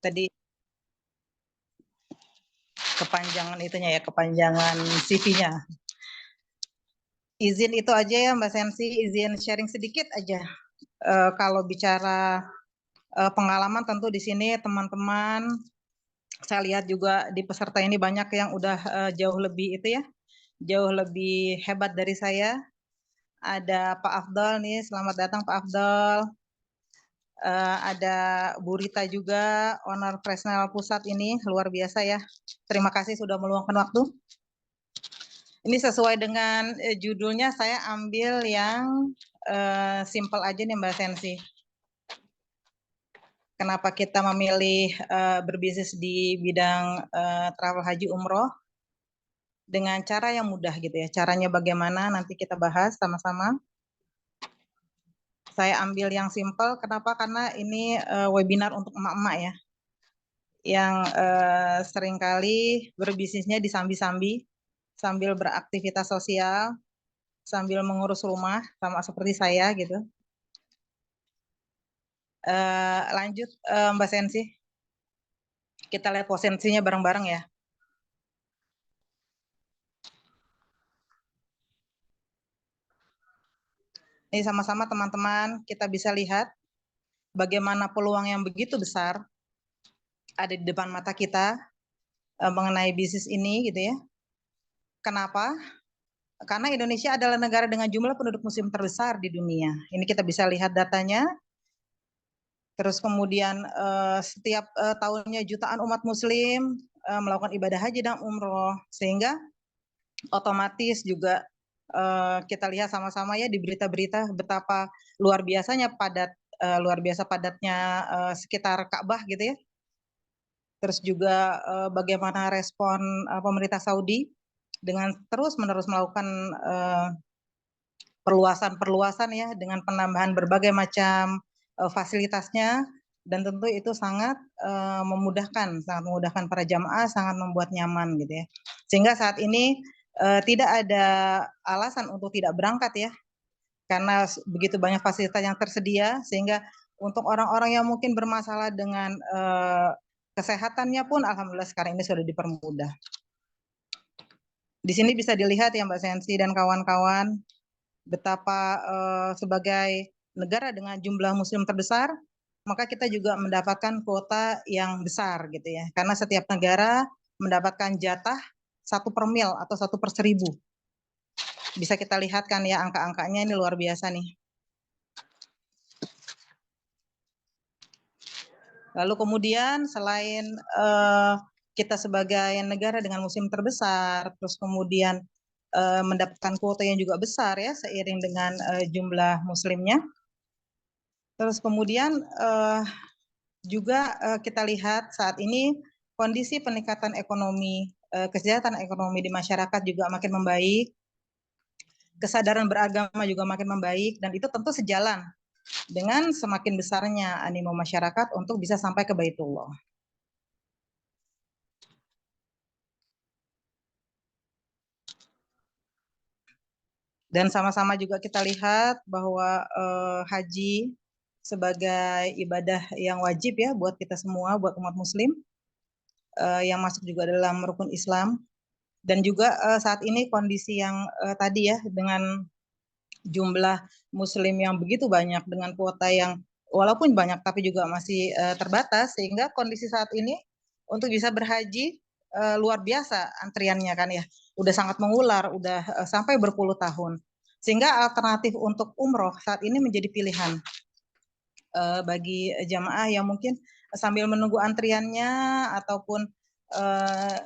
Tadi kepanjangan itunya ya, kepanjangan CV-nya. Izin itu aja ya Mbak Sensi, izin sharing sedikit aja. Kalau bicara pengalaman tentu di sini teman-teman, saya lihat juga di peserta ini banyak yang udah jauh lebih itu ya, jauh lebih hebat dari saya. Ada Pak Afdal nih, selamat datang Pak Afdal. Ada Bu Rita juga, owner Fresnel Pusat ini, luar biasa ya. Terima kasih sudah meluangkan waktu. Ini sesuai dengan judulnya, saya ambil yang simple aja nih Mbak Sensi. Kenapa kita memilih berbisnis di bidang travel haji umroh dengan cara yang mudah gitu ya. Caranya bagaimana nanti kita bahas sama-sama. Saya ambil yang simple, kenapa? Karena ini webinar untuk emak-emak ya, yang seringkali berbisnisnya disambi-sambi, sambil beraktivitas sosial, sambil mengurus rumah, sama seperti saya gitu. Lanjut Mbak Sensi, kita lihat potensinya bareng-bareng ya. Ini sama-sama teman-teman, kita bisa lihat bagaimana peluang yang begitu besar ada di depan mata kita mengenai bisnis ini gitu ya. Kenapa? Karena Indonesia adalah negara dengan jumlah penduduk muslim terbesar di dunia. Ini kita bisa lihat datanya. Terus kemudian setiap tahunnya jutaan umat muslim melakukan ibadah haji dan umroh. Sehingga otomatis juga kita lihat sama-sama ya di berita-berita betapa luar biasanya luar biasa padatnya sekitar Ka'bah gitu ya. Terus juga bagaimana respon pemerintah Saudi dengan terus-menerus melakukan perluasan ya dengan penambahan berbagai macam fasilitasnya, dan tentu itu sangat memudahkan para jamaah, sangat membuat nyaman gitu ya. Sehingga saat ini tidak ada alasan untuk tidak berangkat ya, karena begitu banyak fasilitas yang tersedia, sehingga untuk orang-orang yang mungkin bermasalah dengan kesehatannya pun alhamdulillah sekarang ini sudah dipermudah. Di sini bisa dilihat ya Mbak Sensi dan kawan-kawan, betapa sebagai negara dengan jumlah muslim terbesar, maka kita juga mendapatkan kuota yang besar gitu ya. Karena setiap negara mendapatkan jatah 1/1000 atau 1/1000. Bisa kita lihat kan ya angka-angkanya ini luar biasa nih. Lalu kemudian selain kita sebagai negara dengan muslim terbesar, terus kemudian mendapatkan kuota yang juga besar ya seiring dengan jumlah muslimnya. Terus kemudian juga kita lihat saat ini kondisi peningkatan ekonomi, kesejahteraan ekonomi di masyarakat juga makin membaik, kesadaran beragama juga makin membaik, dan itu tentu sejalan dengan semakin besarnya animo masyarakat untuk bisa sampai ke Baitullah. Dan sama-sama juga kita lihat bahwa haji sebagai ibadah yang wajib ya buat kita semua, buat umat muslim, yang masuk juga dalam rukun Islam. Dan juga saat ini kondisi yang tadi ya, dengan jumlah muslim yang begitu banyak, dengan kuota yang walaupun banyak tapi juga masih terbatas, sehingga kondisi saat ini untuk bisa berhaji luar biasa antriannya kan ya, udah sangat mengular, udah sampai berpuluh tahun. Sehingga alternatif untuk umroh saat ini menjadi pilihan bagi jamaah yang mungkin sambil menunggu antriannya ataupun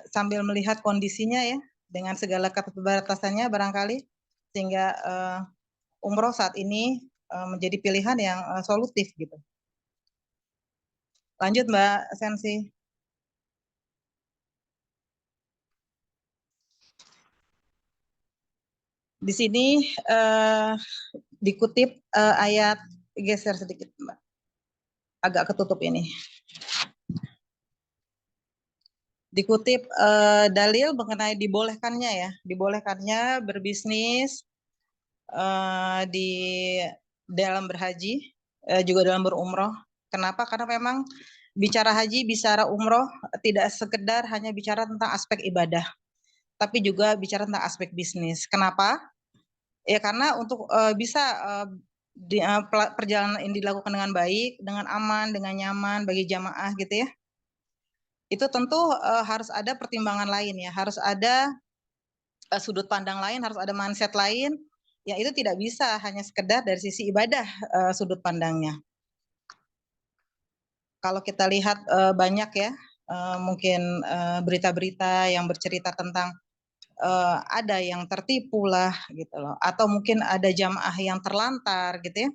sambil melihat kondisinya ya, dengan segala keterbatasannya barangkali, sehingga umroh saat ini menjadi pilihan yang solutif gitu. Lanjut Mbak Sensi. Di sini dikutip ayat, geser sedikit Mbak, agak ketutup ini. Dikutip dalil mengenai dibolehkannya berbisnis di dalam berhaji, juga dalam berumroh. Kenapa? Karena memang bicara haji, bicara umroh, tidak sekedar hanya bicara tentang aspek ibadah, tapi juga bicara tentang aspek bisnis. Kenapa? Ya karena untuk bisa perjalanan ini dilakukan dengan baik, dengan aman, dengan nyaman bagi jamaah gitu ya. Itu tentu harus ada pertimbangan lain ya, harus ada sudut pandang lain, harus ada mindset lain. Ya itu tidak bisa hanya sekedar dari sisi ibadah sudut pandangnya. Kalau kita lihat banyak ya, mungkin berita-berita yang bercerita tentang ada yang tertipu lah gitu loh, atau mungkin ada jamaah yang terlantar gitu ya.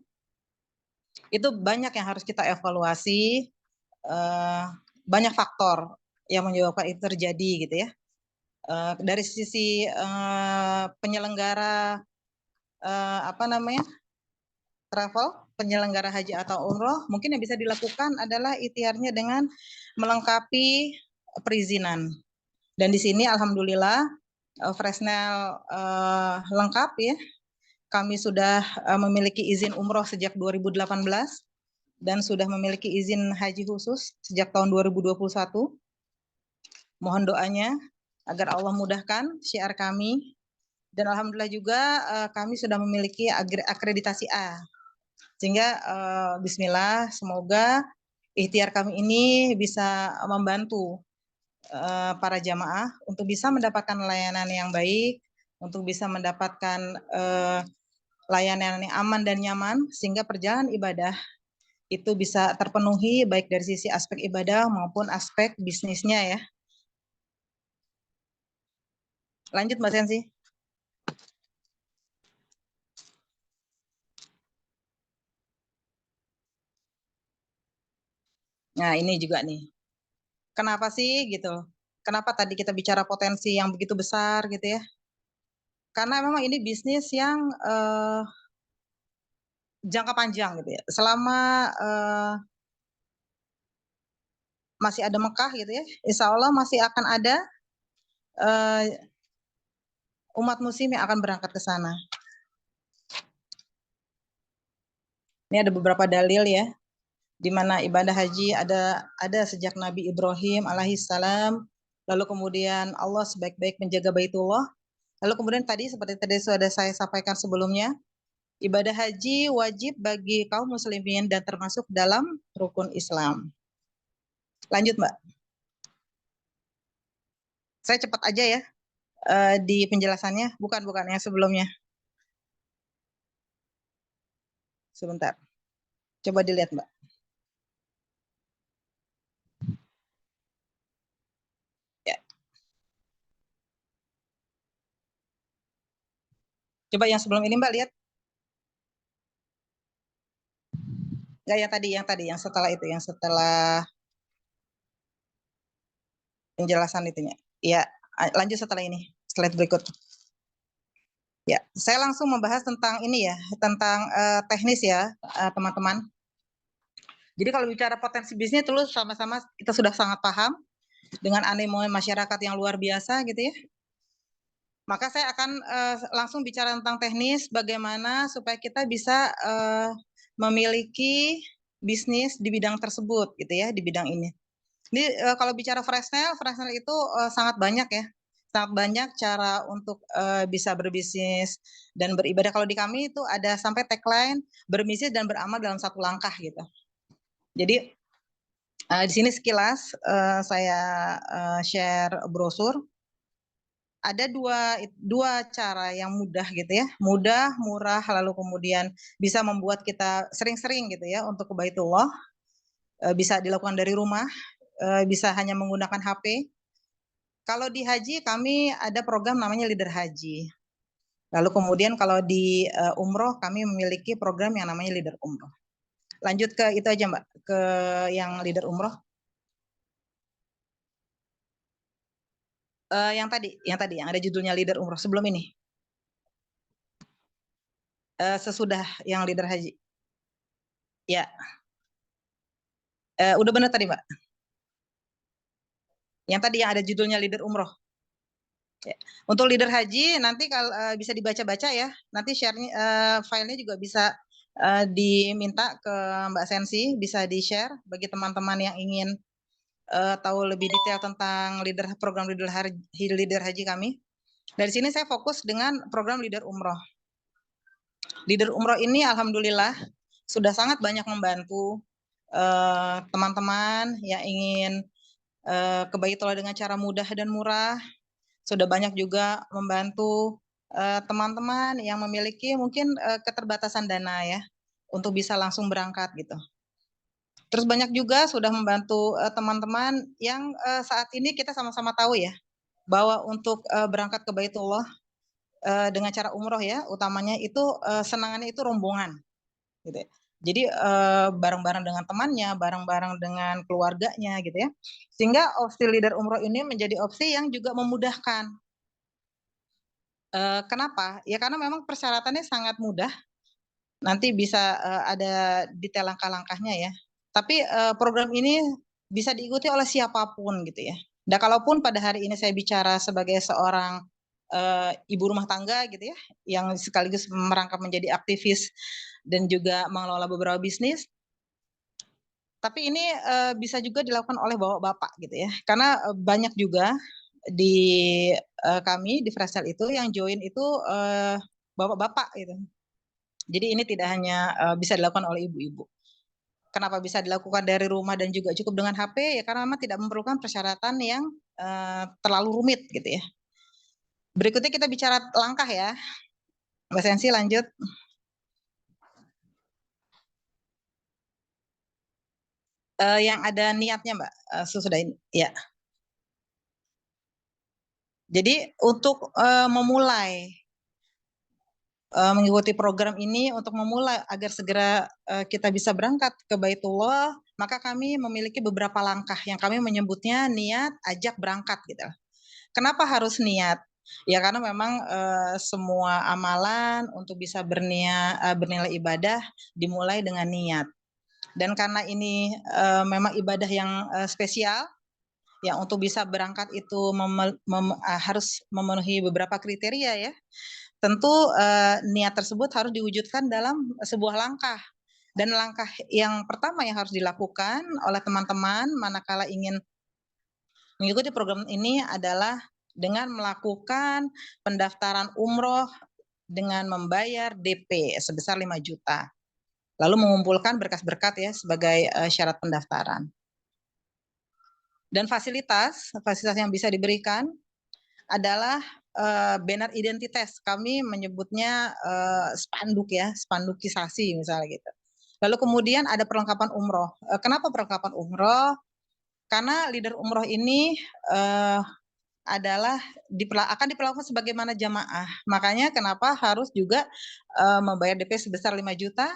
Itu banyak yang harus kita evaluasi, banyak faktor yang menyebabkan itu terjadi gitu ya. Dari sisi penyelenggara travel, penyelenggara haji atau umroh, mungkin yang bisa dilakukan adalah ikhtiarnya dengan melengkapi perizinan. Dan di sini alhamdulillah Fresnel lengkap ya. Kami sudah memiliki izin umroh sejak 2018 dan sudah memiliki izin haji khusus sejak tahun 2021. Mohon doanya agar Allah mudahkan syiar kami. Dan alhamdulillah juga kami sudah memiliki akreditasi A. Sehingga bismillah semoga ikhtiar kami ini bisa membantu para jamaah untuk bisa mendapatkan layanan yang baik, untuk bisa mendapatkan layanan yang aman dan nyaman, sehingga perjalanan ibadah itu bisa terpenuhi baik dari sisi aspek ibadah maupun aspek bisnisnya ya. Lanjut Mbak Sensi. Nah ini juga nih, kenapa sih gitu? Kenapa tadi kita bicara potensi yang begitu besar gitu ya? Karena memang ini bisnis yang jangka panjang gitu ya. Selama masih ada Mekah gitu ya, insya Allah masih akan ada umat muslim yang akan berangkat ke sana. Ini ada beberapa dalil ya, di mana ibadah haji ada sejak Nabi Ibrahim alaihissalam, lalu kemudian Allah sebaik-baik menjaga Baitullah, lalu kemudian tadi seperti tadi sudah saya sampaikan sebelumnya, ibadah haji wajib bagi kaum muslimin dan termasuk dalam rukun Islam. Lanjut Mbak. Saya cepat aja ya di penjelasannya, bukan yang sebelumnya. Sebentar. Coba dilihat Mbak. Ya. Coba yang sebelum ini Mbak lihat. Enggak yang tadi, yang setelah itu, yang setelah penjelasan itunya. Ya, lanjut setelah ini, slide berikut. Ya, saya langsung membahas tentang ini ya, tentang teknis ya, teman-teman. Jadi kalau bicara potensi bisnis itu sama-sama kita sudah sangat paham dengan animo masyarakat yang luar biasa gitu ya. Maka saya akan langsung bicara tentang teknis, bagaimana supaya kita bisa memiliki bisnis di bidang tersebut gitu ya, di bidang ini. Ini kalau bicara Fresnel itu sangat banyak ya, sangat banyak cara untuk bisa berbisnis dan beribadah. Kalau di kami itu ada sampai tagline berbisnis dan beramal dalam satu langkah gitu. Jadi di sini sekilas saya share brosur. Ada dua cara yang mudah gitu ya, mudah, murah, lalu kemudian bisa membuat kita sering-sering gitu ya untuk ke Baitullah. Bisa dilakukan dari rumah, bisa hanya menggunakan HP. Kalau di haji kami ada program namanya Leader Haji. Lalu kemudian kalau di umroh kami memiliki program yang namanya Leader Umroh. Lanjut ke itu aja Mbak, ke yang Leader Umroh. Yang tadi yang ada judulnya Leader Umroh sebelum ini. Sesudah yang Leader Haji. Ya. Udah benar tadi Mbak. Yang tadi yang ada judulnya Leader Umroh. Ya. Untuk Leader Haji nanti kalau bisa dibaca-baca ya. Nanti share filenya juga bisa diminta ke Mbak Sensi, bisa di-share bagi teman-teman yang ingin tahu lebih detail tentang program leader haji kami. Dari sini saya fokus dengan program leader umroh. Leader umroh ini alhamdulillah sudah sangat banyak membantu teman-teman yang ingin ke Baitullah dengan cara mudah dan murah. Sudah banyak juga membantu teman-teman yang memiliki mungkin keterbatasan dana ya untuk bisa langsung berangkat gitu. Terus banyak juga sudah membantu teman-teman yang saat ini kita sama-sama tahu ya bahwa untuk berangkat ke Baitullah dengan cara umroh ya, utamanya itu senangannya itu rombongan gitu ya. Jadi bareng-bareng dengan temannya, bareng-bareng dengan keluarganya gitu ya. Sehingga opsi leader umroh ini menjadi opsi yang juga memudahkan. Kenapa? Ya karena memang persyaratannya sangat mudah. Nanti bisa ada detail langkah-langkahnya ya. Tapi program ini bisa diikuti oleh siapapun gitu ya. Dan kalaupun pada hari ini saya bicara sebagai seorang ibu rumah tangga gitu ya, yang sekaligus merangkap menjadi aktivis dan juga mengelola beberapa bisnis, tapi ini bisa juga dilakukan oleh bapak-bapak gitu ya, karena banyak juga di kami di Freshsale itu yang join itu bapak-bapak gitu. Jadi ini tidak hanya bisa dilakukan oleh ibu-ibu. Kenapa bisa dilakukan dari rumah dan juga cukup dengan HP? Ya karena memang tidak memerlukan persyaratan yang terlalu rumit gitu ya. Berikutnya kita bicara langkah ya. Mbak Sensi lanjut. Yang ada niatnya Mbak, sudah ini. Ya. Jadi untuk memulai mengikuti program ini untuk memulai agar segera kita bisa berangkat ke Baitullah, maka kami memiliki beberapa langkah yang kami menyebutnya niat ajak berangkat gitu. Kenapa harus niat? Ya karena memang semua amalan untuk bisa bernilai ibadah dimulai dengan niat. Dan karena ini memang ibadah yang spesial, ya untuk bisa berangkat itu harus memenuhi beberapa kriteria ya. Tentu niat tersebut harus diwujudkan dalam sebuah langkah. Dan langkah yang pertama yang harus dilakukan oleh teman-teman manakala ingin mengikuti program ini adalah dengan melakukan pendaftaran umroh dengan membayar DP sebesar 5 juta. Lalu mengumpulkan berkas-berkas ya sebagai syarat pendaftaran. Dan fasilitas yang bisa diberikan adalah banner identitas. Kami menyebutnya spanduk ya, spandukisasi misalnya gitu. Lalu kemudian ada perlengkapan umroh. Kenapa perlengkapan umroh? Karena leader umroh ini adalah akan diperlakukan sebagaimana jamaah. Makanya kenapa harus juga membayar DP sebesar 5 juta,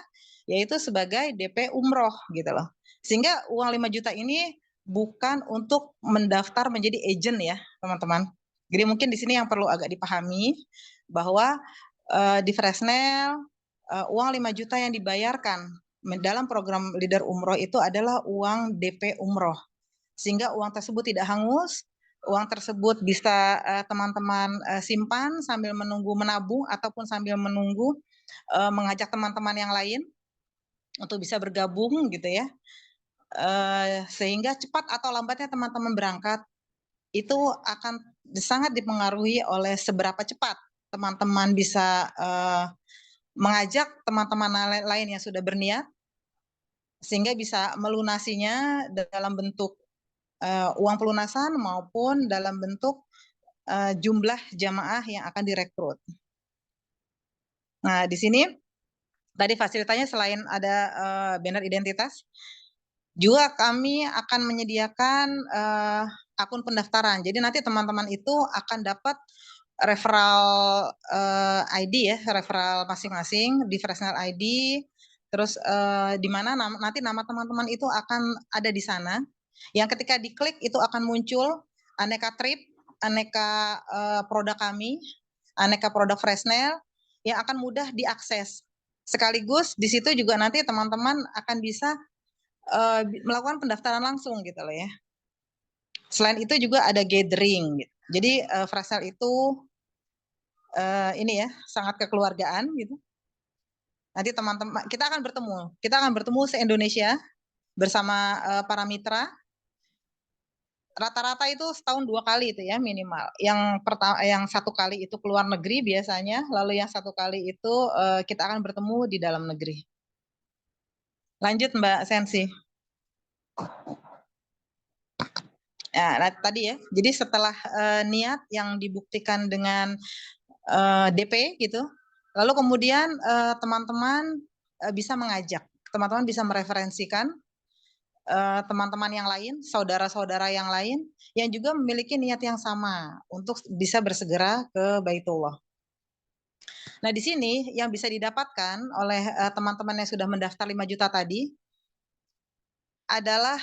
yaitu sebagai DP umroh gitu loh. Sehingga uang 5 juta ini bukan untuk mendaftar menjadi agent ya teman-teman. Jadi mungkin di sini yang perlu agak dipahami bahwa di Fresnel uang 5 juta yang dibayarkan dalam program leader umroh itu adalah uang DP umroh. Sehingga uang tersebut tidak hangus, uang tersebut bisa teman-teman simpan sambil menunggu menabung ataupun sambil menunggu mengajak teman-teman yang lain untuk bisa bergabung gitu ya. Sehingga cepat atau lambatnya teman-teman berangkat itu akan sangat dipengaruhi oleh seberapa cepat teman-teman bisa mengajak teman-teman lain yang sudah berniat sehingga bisa melunasinya dalam bentuk uang pelunasan maupun dalam bentuk jumlah jamaah yang akan direkrut. Nah, di sini tadi fasilitasnya selain ada banner identitas, juga kami akan menyediakan akun pendaftaran. Jadi nanti teman-teman itu akan dapat referral ID ya, referral masing-masing di Fresnel ID. Terus di mana nanti nama teman-teman itu akan ada di sana. Yang ketika diklik itu akan muncul aneka trip, aneka produk kami, aneka produk Fresnel yang akan mudah diakses. Sekaligus di situ juga nanti teman-teman akan bisa melakukan pendaftaran langsung gitu loh ya. Selain itu juga ada gathering gitu. Jadi Freshsale itu ini ya sangat kekeluargaan gitu. Nanti teman-teman kita akan bertemu se-Indonesia bersama para mitra. Rata-rata itu setahun 2 kali itu ya minimal. Yang 1 kali itu keluar negeri biasanya, lalu yang 1 kali itu kita akan bertemu di dalam negeri. Lanjut Mbak Sensi. Nah, tadi ya, jadi setelah niat yang dibuktikan dengan DP gitu, lalu kemudian teman-teman bisa mengajak, teman-teman bisa mereferensikan teman-teman yang lain, saudara-saudara yang lain yang juga memiliki niat yang sama untuk bisa bersegera ke Baitullah. Nah, di sini yang bisa didapatkan oleh teman-teman yang sudah mendaftar 5 juta tadi adalah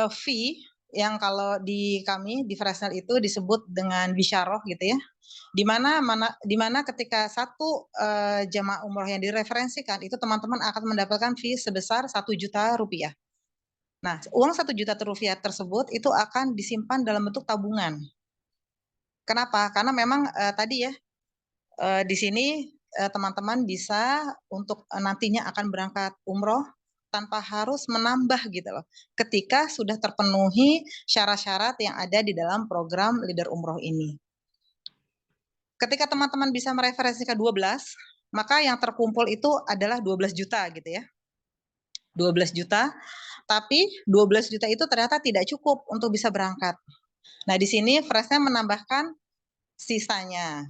fee yang kalau di kami di Fresnel itu disebut dengan bisyarah gitu ya. Di mana ketika satu jamaah umroh yang direferensikan itu teman-teman akan mendapatkan fee sebesar 1 juta rupiah. Nah, uang 1 juta rupiah tersebut itu akan disimpan dalam bentuk tabungan. Kenapa? Karena memang tadi ya di sini teman-teman bisa untuk nantinya akan berangkat umroh tanpa harus menambah gitu loh. Ketika sudah terpenuhi syarat-syarat yang ada di dalam program Leader Umroh ini. Ketika teman-teman bisa mereferensikan 12, maka yang terkumpul itu adalah 12 juta gitu ya. 12 juta, tapi 12 juta itu ternyata tidak cukup untuk bisa berangkat. Nah, di sini Freshnya menambahkan sisanya.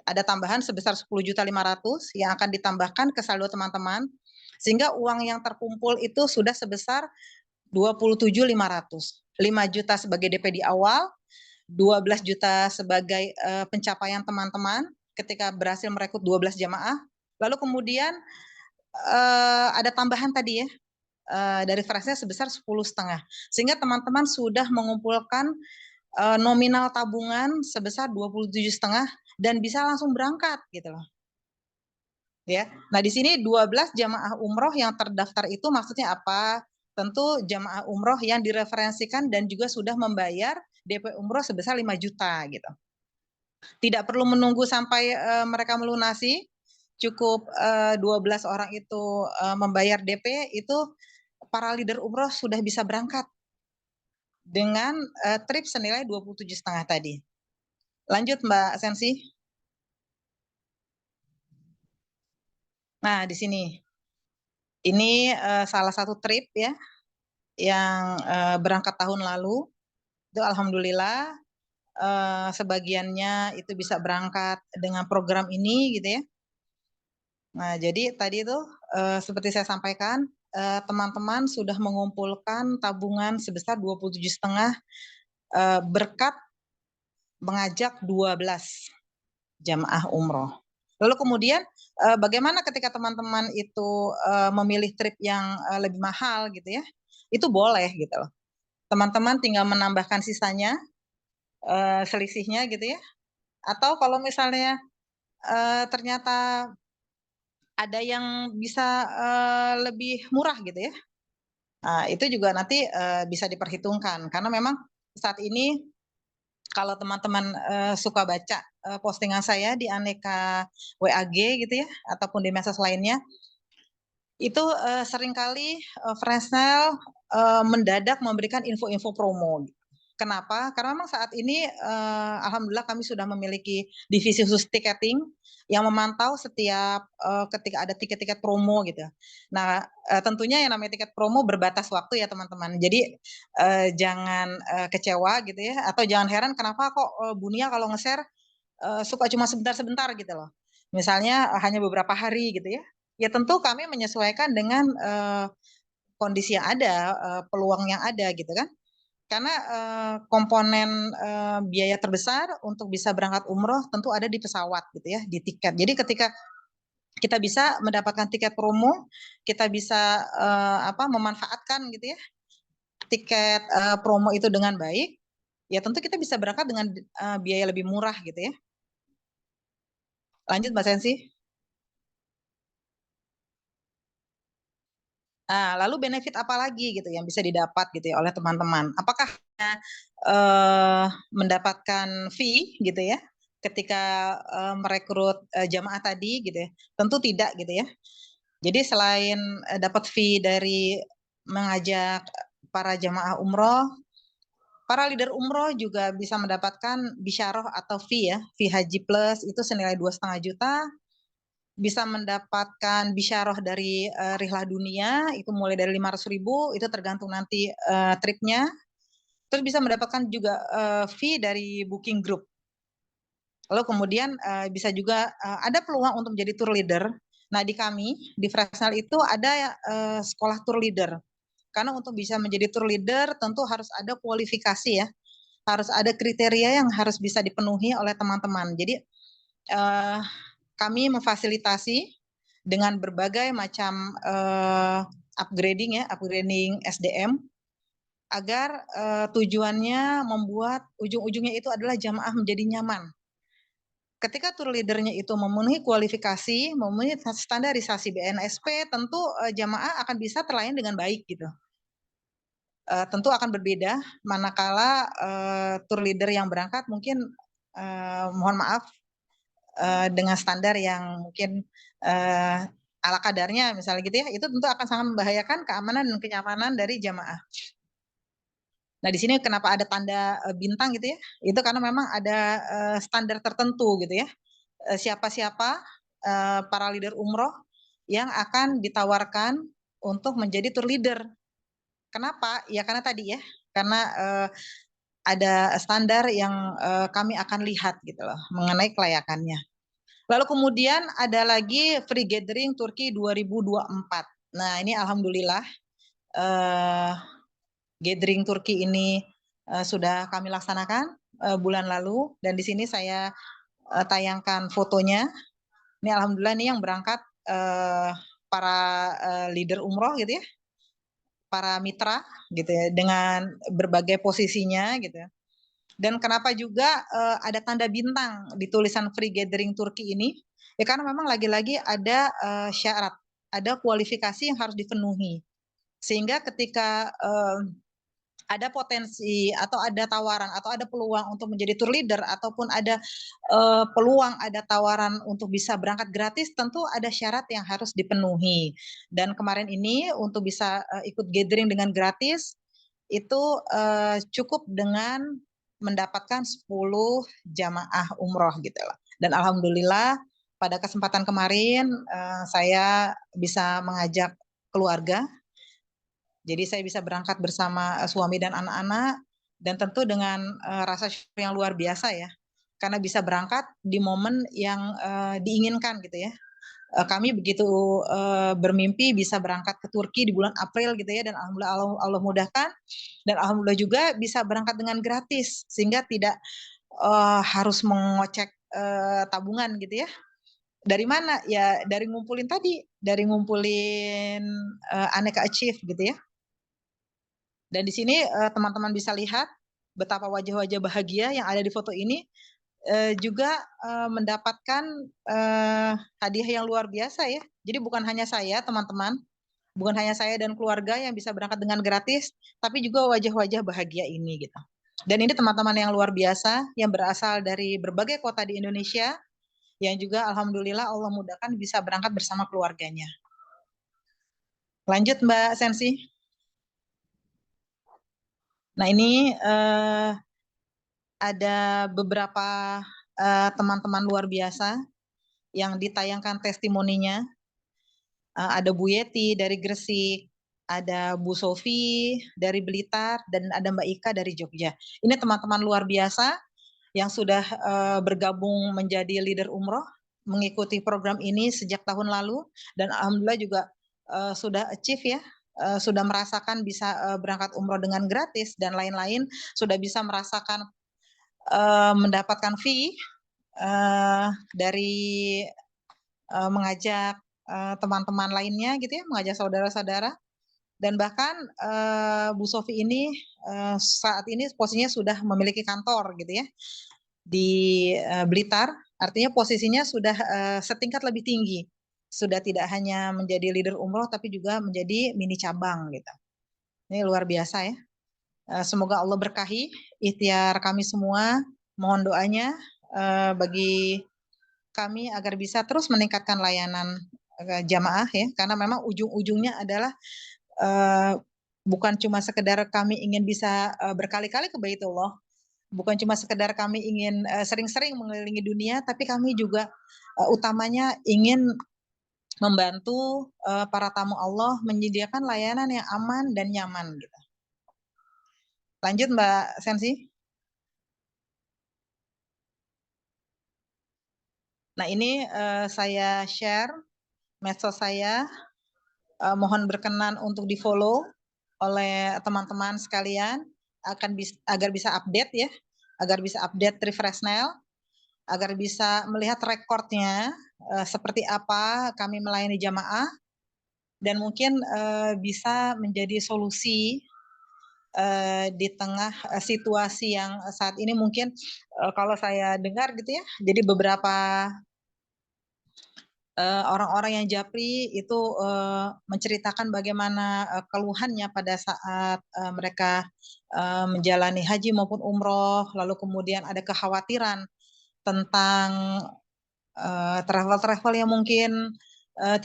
Ada tambahan sebesar 10.500.000 yang akan ditambahkan ke saldo teman-teman, sehingga uang yang terkumpul itu sudah sebesar 27.500. 5 juta sebagai DP di awal, 12 juta sebagai pencapaian teman-teman ketika berhasil merekrut 12 jamaah. Lalu kemudian ada tambahan tadi ya, dari Freshnya sebesar 10,5. Sehingga teman-teman sudah mengumpulkan nominal tabungan sebesar 27,5 dan bisa langsung berangkat gitu loh. Ya. Nah, di sini 12 jamaah umroh yang terdaftar itu maksudnya apa? Tentu jamaah umroh yang direferensikan dan juga sudah membayar DP umroh sebesar 5 juta gitu. Tidak perlu menunggu sampai mereka melunasi, cukup 12 orang itu membayar DP, itu para leader umroh sudah bisa berangkat dengan trip senilai 27,5 tadi. Lanjut Mbak Sensi. Nah, di sini. Ini salah satu trip ya yang berangkat tahun lalu. Itu alhamdulillah sebagiannya itu bisa berangkat dengan program ini gitu ya. Nah, jadi tadi itu seperti saya sampaikan, teman-teman sudah mengumpulkan tabungan sebesar 27,5 berkat mengajak 12 jamaah umroh. Lalu kemudian bagaimana ketika teman-teman itu memilih trip yang lebih mahal gitu ya? Itu boleh gitu loh. Teman-teman tinggal menambahkan sisanya, selisihnya gitu ya. Atau kalau misalnya ternyata ada yang bisa lebih murah gitu ya. Nah, itu juga nanti bisa diperhitungkan karena memang saat ini kalau teman-teman suka baca postingan saya di aneka WAG gitu ya ataupun di medsos lainnya, itu seringkali Fresnel mendadak memberikan info-info promo. Kenapa? Karena memang saat ini alhamdulillah kami sudah memiliki divisi khusus tiketing yang memantau setiap ketika ada tiket-tiket promo gitu. Nah, tentunya yang namanya tiket promo berbatas waktu ya teman-teman. Jadi jangan kecewa gitu ya atau jangan heran kenapa kok Bunia kalau nge-share suka cuma sebentar-sebentar gitu loh. Misalnya hanya beberapa hari gitu ya. Ya tentu kami menyesuaikan dengan kondisi yang ada, peluang yang ada gitu kan. Karena komponen biaya terbesar untuk bisa berangkat umroh tentu ada di pesawat gitu ya, di tiket. Jadi ketika kita bisa mendapatkan tiket promo, kita bisa memanfaatkan gitu ya tiket promo itu dengan baik, ya tentu kita bisa berangkat dengan biaya lebih murah gitu ya. Lanjut Mbak Sensi. Nah, lalu benefit apa lagi gitu yang bisa didapat gitu ya oleh teman-teman? Apakah mendapatkan fee gitu ya ketika merekrut jamaah tadi gitu ya? Tentu tidak gitu ya. Jadi selain dapat fee dari mengajak para jamaah umroh, para leader umroh juga bisa mendapatkan bisyarah atau fee ya, fee haji plus itu senilai 2,5 juta, bisa mendapatkan bisyarah dari Rihlah Dunia itu mulai dari 500.000, itu tergantung nanti tripnya. Terus bisa mendapatkan juga fee dari booking group. Lalu kemudian bisa juga ada peluang untuk menjadi tour leader. Nah di kami di Fresnel itu ada sekolah tour leader. Karena untuk bisa menjadi tour leader tentu harus ada kualifikasi ya, harus ada kriteria yang harus bisa dipenuhi oleh teman-teman. Jadi kami memfasilitasi dengan berbagai macam upgrading SDM agar tujuannya membuat ujung-ujungnya itu adalah jamaah menjadi nyaman. Ketika tour leadernya itu memenuhi kualifikasi, memenuhi standarisasi BNSP, tentu jamaah akan bisa terlayani dengan baik gitu. Tentu akan berbeda manakala tour leader yang berangkat mungkin mohon maaf dengan standar yang mungkin ala kadarnya misalnya gitu ya, itu tentu akan sangat membahayakan keamanan dan kenyamanan dari jamaah. Nah di sini kenapa ada tanda bintang gitu ya? Itu karena memang ada standar tertentu gitu ya. Siapa-siapa para leader umroh yang akan ditawarkan untuk menjadi tour leader. Kenapa? Ya karena tadi ya, karena ada standar yang kami akan lihat gitu loh mengenai kelayakannya. Lalu kemudian ada lagi Free Gathering Turki 2024. Nah ini alhamdulillah Gathering Turki ini sudah kami laksanakan bulan lalu, dan di sini saya tayangkan fotonya. Ini alhamdulillah nih yang berangkat para leader umroh gitu ya, para mitra gitu ya, dengan berbagai posisinya gitu ya. Dan kenapa juga ada tanda bintang di tulisan Free Gathering Turki ini? Ya karena memang lagi-lagi ada syarat, ada kualifikasi yang harus dipenuhi. Sehingga ketika ada potensi atau ada tawaran atau ada peluang untuk menjadi tour leader ataupun ada peluang, ada tawaran untuk bisa berangkat gratis, tentu ada syarat yang harus dipenuhi. Dan kemarin ini untuk bisa ikut gathering dengan gratis itu cukup dengan mendapatkan 10 jamaah umroh gitu loh. Dan alhamdulillah pada kesempatan kemarin saya bisa mengajak keluarga. Jadi saya bisa berangkat bersama suami dan anak-anak, dan tentu dengan rasa syukur yang luar biasa ya. Karena bisa berangkat di momen yang diinginkan gitu ya. Kami begitu bermimpi bisa berangkat ke Turki di bulan April gitu ya, dan alhamdulillah Allah mudahkan, dan alhamdulillah juga bisa berangkat dengan gratis sehingga tidak harus mengocek tabungan gitu ya. Dari mana? Ya dari ngumpulin tadi, dari ngumpulin Aneka Achieve gitu ya. Dan di sini teman-teman bisa lihat betapa wajah-wajah bahagia yang ada di foto ini juga mendapatkan hadiah yang luar biasa ya. Jadi bukan hanya saya teman-teman, bukan hanya saya dan keluarga yang bisa berangkat dengan gratis, tapi juga wajah-wajah bahagia ini gitu. Dan ini teman-teman yang luar biasa yang berasal dari berbagai kota di Indonesia yang juga alhamdulillah Allah mudahkan bisa berangkat bersama keluarganya. Lanjut Mbak Sensi. Nah ini ada beberapa teman-teman luar biasa yang ditayangkan testimoninya. Ada Bu Yeti dari Gresik, ada Bu Sofi dari Blitar, dan ada Mbak Ika dari Jogja. Ini teman-teman luar biasa yang sudah bergabung menjadi leader umroh, mengikuti program ini sejak tahun lalu, dan alhamdulillah juga sudah achieve ya, sudah merasakan bisa berangkat umroh dengan gratis dan lain-lain, sudah bisa merasakan mendapatkan fee dari mengajak teman-teman lainnya gitu ya, mengajak saudara-saudara. Dan bahkan Bu Sofi ini saat ini posisinya sudah memiliki kantor gitu ya di Blitar, artinya posisinya sudah setingkat lebih tinggi, sudah tidak hanya menjadi leader umroh tapi juga menjadi mini cabang gitu. Ini luar biasa ya. Semoga Allah berkahi ikhtiar kami semua. Mohon doanya bagi kami agar bisa terus meningkatkan layanan jamaah ya, karena memang ujung-ujungnya adalah bukan cuma sekedar kami ingin bisa berkali-kali ke Baitullah, bukan cuma sekedar kami ingin sering-sering mengelilingi dunia, tapi kami juga utamanya ingin membantu para tamu Allah menyediakan layanan yang aman dan nyaman gitu. Lanjut Mbak Sensi. Nah ini saya share medsos saya. Mohon berkenan untuk di-follow oleh teman-teman sekalian agar bisa update ya, agar bisa update Trifresnel, agar bisa melihat rekornya seperti apa kami melayani jamaah dan mungkin bisa menjadi solusi di tengah situasi yang saat ini mungkin kalau saya dengar gitu ya, jadi beberapa orang-orang yang japri itu menceritakan bagaimana keluhannya pada saat mereka menjalani haji maupun umroh, lalu kemudian ada kekhawatiran tentang travel-travel yang mungkin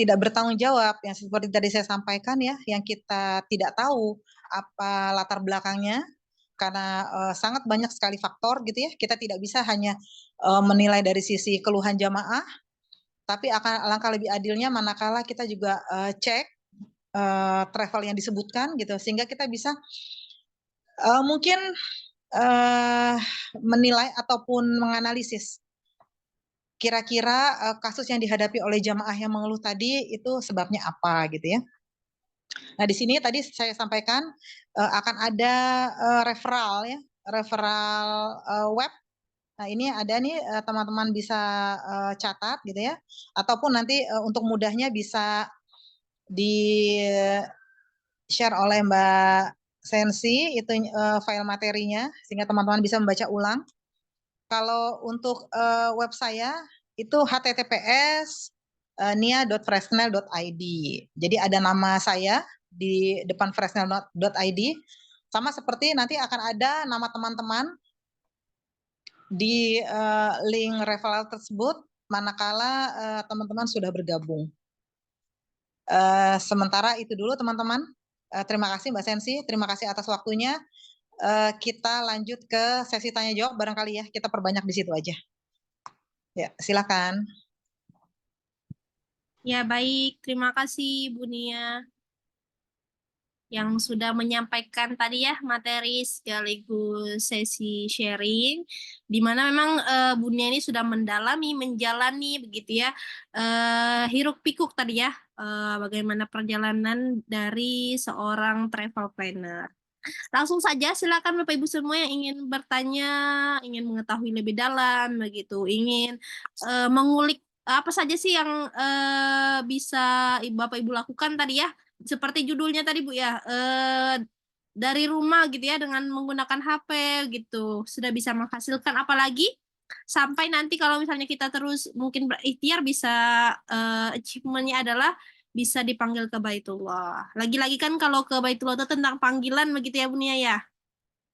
tidak bertanggung jawab, yang seperti tadi saya sampaikan ya, yang kita tidak tahu apa latar belakangnya, karena sangat banyak sekali faktor gitu ya, kita tidak bisa hanya menilai dari sisi keluhan jamaah, tapi akan alangkah lebih adilnya manakala kita juga cek travel yang disebutkan gitu, sehingga kita bisa mungkin menilai ataupun menganalisis kira-kira kasus yang dihadapi oleh jamaah yang mengeluh tadi itu sebabnya apa gitu ya. Nah di sini tadi saya sampaikan akan ada referral ya, referral web. Nah ini ada nih teman-teman bisa catat gitu ya, ataupun nanti untuk mudahnya bisa di share oleh Mbak Sensi itu file materinya sehingga teman-teman bisa membaca ulang. Kalau untuk web saya itu https nia.fresnel.id. Jadi ada nama saya di depan fresnel.id. Sama seperti nanti akan ada nama teman-teman di link referral tersebut manakala teman-teman sudah bergabung. Sementara itu dulu teman-teman. Terima kasih Mbak Sensi, terima kasih atas waktunya. Kita lanjut ke sesi tanya jawab barangkali ya, kita perbanyak di situ aja. Ya, silakan. Ya, baik. Terima kasih Bu Nia yang sudah menyampaikan tadi ya materi sekaligus sesi sharing, di mana memang Bu Nia ini sudah mendalami, menjalani begitu ya, hiruk pikuk tadi ya, bagaimana perjalanan dari seorang travel planner. Langsung saja silakan Bapak Ibu semua yang ingin bertanya, ingin mengetahui lebih dalam begitu, ingin mengulik apa saja sih yang bisa Bapak Ibu lakukan tadi ya. Seperti judulnya tadi Bu ya, dari rumah gitu ya dengan menggunakan HP gitu sudah bisa menghasilkan, apalagi sampai nanti kalau misalnya kita terus mungkin berikhtiar bisa achievementnya adalah bisa dipanggil ke Baitullah. Lagi-lagi kan kalau ke Baitullah itu tentang panggilan begitu ya Bunia ya.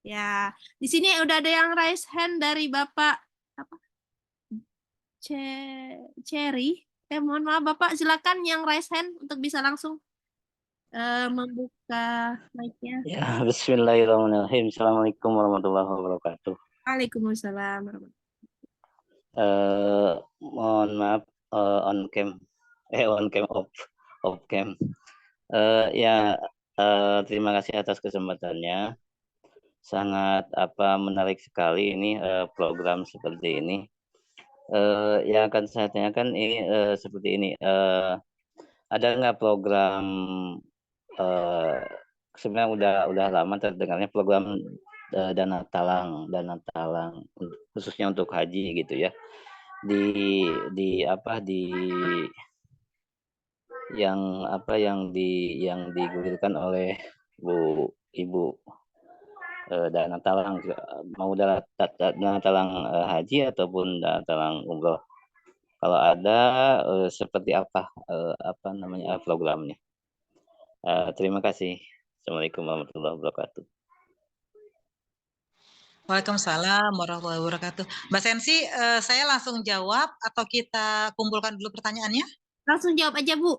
Ya, di sini udah ada yang raise hand dari Bapak apa? Cherry. Mohon maaf Bapak, silakan yang raise hand untuk bisa langsung membuka mic-nya. Ya, bismillahirrahmanirrahim. Assalamualaikum warahmatullahi wabarakatuh. Waalaikumsalam. Mohon maaf on cam, off cam. Terima kasih atas kesempatannya. Sangat menarik sekali ini program seperti ini. Yang akan saya tanyakan ini seperti ini. Ada nggak program sebenarnya udah lama terdengarnya program dana talang khususnya untuk haji gitu ya, di yang digulirkan oleh ibu dana talang, mau dana talang haji ataupun dana talang umroh, kalau ada seperti apa programnya. Terima kasih. Assalamualaikum warahmatullahi wabarakatuh. Waalaikumsalam warahmatullahi wabarakatuh. Mbak Sensi, saya langsung jawab atau kita kumpulkan dulu pertanyaannya? Langsung jawab aja, Bu.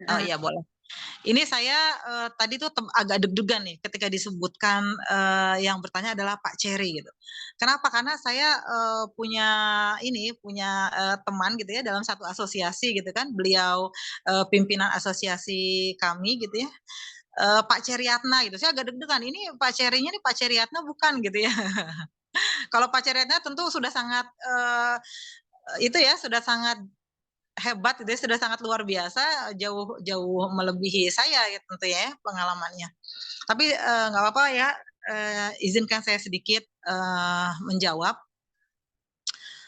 Oh iya boleh. Ini saya tadi tuh agak deg-degan nih ketika disebutkan yang bertanya adalah Pak Cherry gitu. Kenapa? Karena saya punya teman gitu ya dalam satu asosiasi gitu kan. Beliau pimpinan asosiasi kami gitu ya. Pak Ceryatna gitu. Saya agak deg-degan. Ini Pak Cherry-nya nih Pak Ceryatna bukan gitu ya. Kalau Pak Ceryatna tentu sudah sangat itu ya sudah sangat hebat gitu ya, sudah sangat luar biasa, jauh jauh melebihi saya ya tentu ya pengalamannya. Tapi nggak apa-apa ya, izinkan saya sedikit menjawab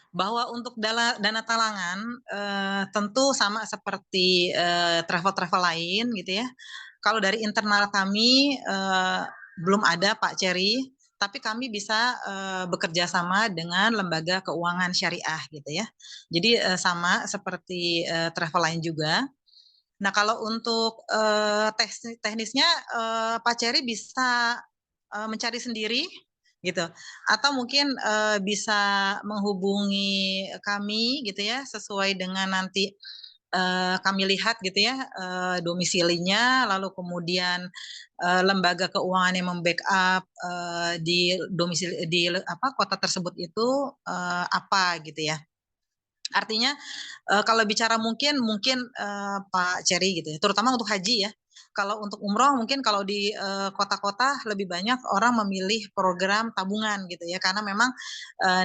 bahwa untuk dana talangan tentu sama seperti travel-travel lain gitu ya. Kalau dari internal kami belum ada Pak Cherry, tapi kami bisa bekerja sama dengan lembaga keuangan syariah gitu ya. Jadi sama seperti travel lain juga. Nah kalau untuk teknisnya Pak Cherry bisa mencari sendiri gitu, atau mungkin bisa menghubungi kami gitu ya sesuai dengan nanti kami lihat gitu ya domisilinya, lalu kemudian lembaga keuangan yang membackup di domisili di kota tersebut itu apa gitu ya. Artinya kalau bicara mungkin Pak Cherry gitu ya, terutama untuk haji ya. Kalau untuk umroh mungkin kalau di kota-kota lebih banyak orang memilih program tabungan gitu ya, karena memang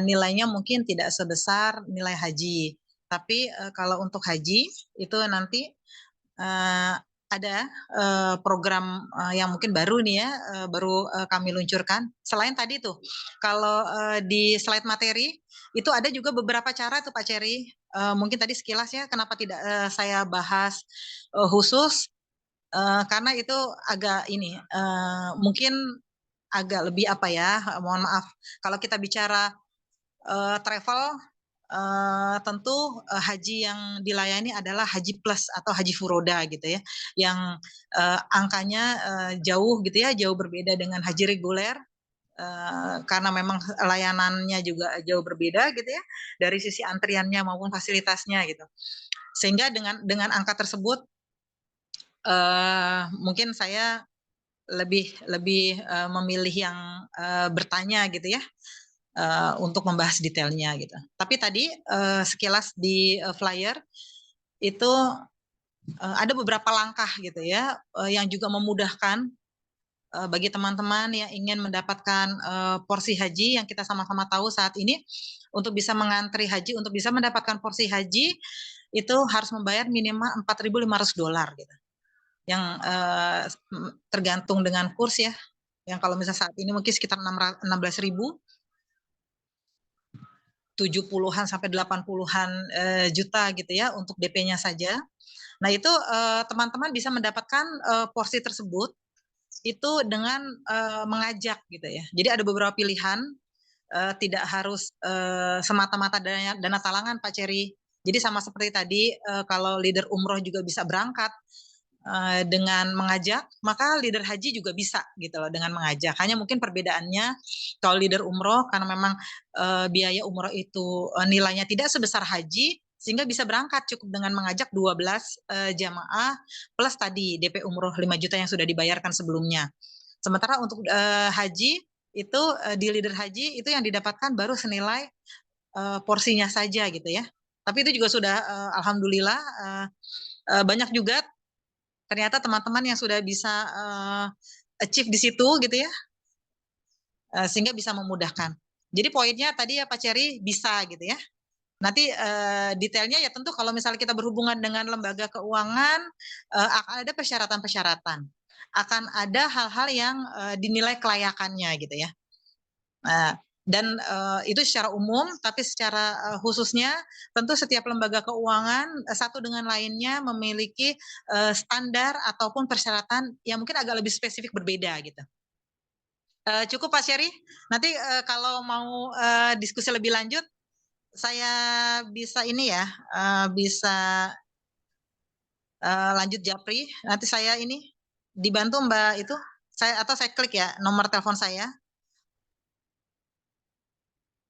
nilainya mungkin tidak sebesar nilai haji. Tapi kalau untuk haji itu nanti ada program yang mungkin baru nih ya, baru kami luncurkan. Selain tadi tuh, kalau di slide materi itu ada juga beberapa cara tuh Pak Cherry. Mungkin tadi sekilas ya, kenapa tidak saya bahas khusus? Karena itu agak ini, mungkin agak lebih apa ya? Mohon maaf, kalau kita bicara travel tentu haji yang dilayani adalah haji plus atau haji furoda gitu ya, yang angkanya jauh gitu ya, jauh berbeda dengan haji reguler karena memang layanannya juga jauh berbeda gitu ya, dari sisi antriannya maupun fasilitasnya gitu. Sehingga dengan angka tersebut mungkin saya lebih memilih yang bertanya gitu ya untuk membahas detailnya gitu. Tapi tadi sekilas di flyer itu ada beberapa langkah gitu ya yang juga memudahkan bagi teman-teman yang ingin mendapatkan porsi haji yang kita sama-sama tahu saat ini untuk bisa mengantri haji, untuk bisa mendapatkan porsi haji itu harus membayar minimal $4.500 gitu. Yang tergantung dengan kurs ya. Yang kalau misalnya saat ini mungkin sekitar 16.000, 70-an sampai 80-an juta gitu ya untuk DP-nya saja. Nah itu teman-teman bisa mendapatkan porsi tersebut itu dengan mengajak gitu ya. Jadi ada beberapa pilihan, tidak harus semata-mata dana talangan Pak Cherry. Jadi sama seperti tadi kalau leader umroh juga bisa berangkat dengan mengajak, maka leader haji juga bisa gitu loh dengan mengajak. Hanya mungkin perbedaannya kalau leader umroh karena memang biaya umroh itu nilainya tidak sebesar haji, sehingga bisa berangkat cukup dengan mengajak 12 jamaah plus tadi DP umroh 5 juta yang sudah dibayarkan sebelumnya. Sementara untuk haji itu di leader haji itu yang didapatkan baru senilai porsinya saja gitu ya. Tapi itu juga sudah alhamdulillah banyak juga ternyata teman-teman yang sudah bisa achieve di situ gitu ya, sehingga bisa memudahkan. Jadi poinnya tadi ya Pak Cherry bisa gitu ya. Nanti detailnya ya tentu kalau misalnya kita berhubungan dengan lembaga keuangan akan ada persyaratan-persyaratan, akan ada hal-hal yang dinilai kelayakannya gitu ya. Dan itu secara umum, tapi secara khususnya tentu setiap lembaga keuangan satu dengan lainnya memiliki standar ataupun persyaratan yang mungkin agak lebih spesifik berbeda gitu. Cukup Pak Cherry, nanti kalau mau diskusi lebih lanjut, saya bisa ini ya, bisa lanjut Japri. Nanti saya ini dibantu Mbak itu, atau saya klik ya nomor telepon saya.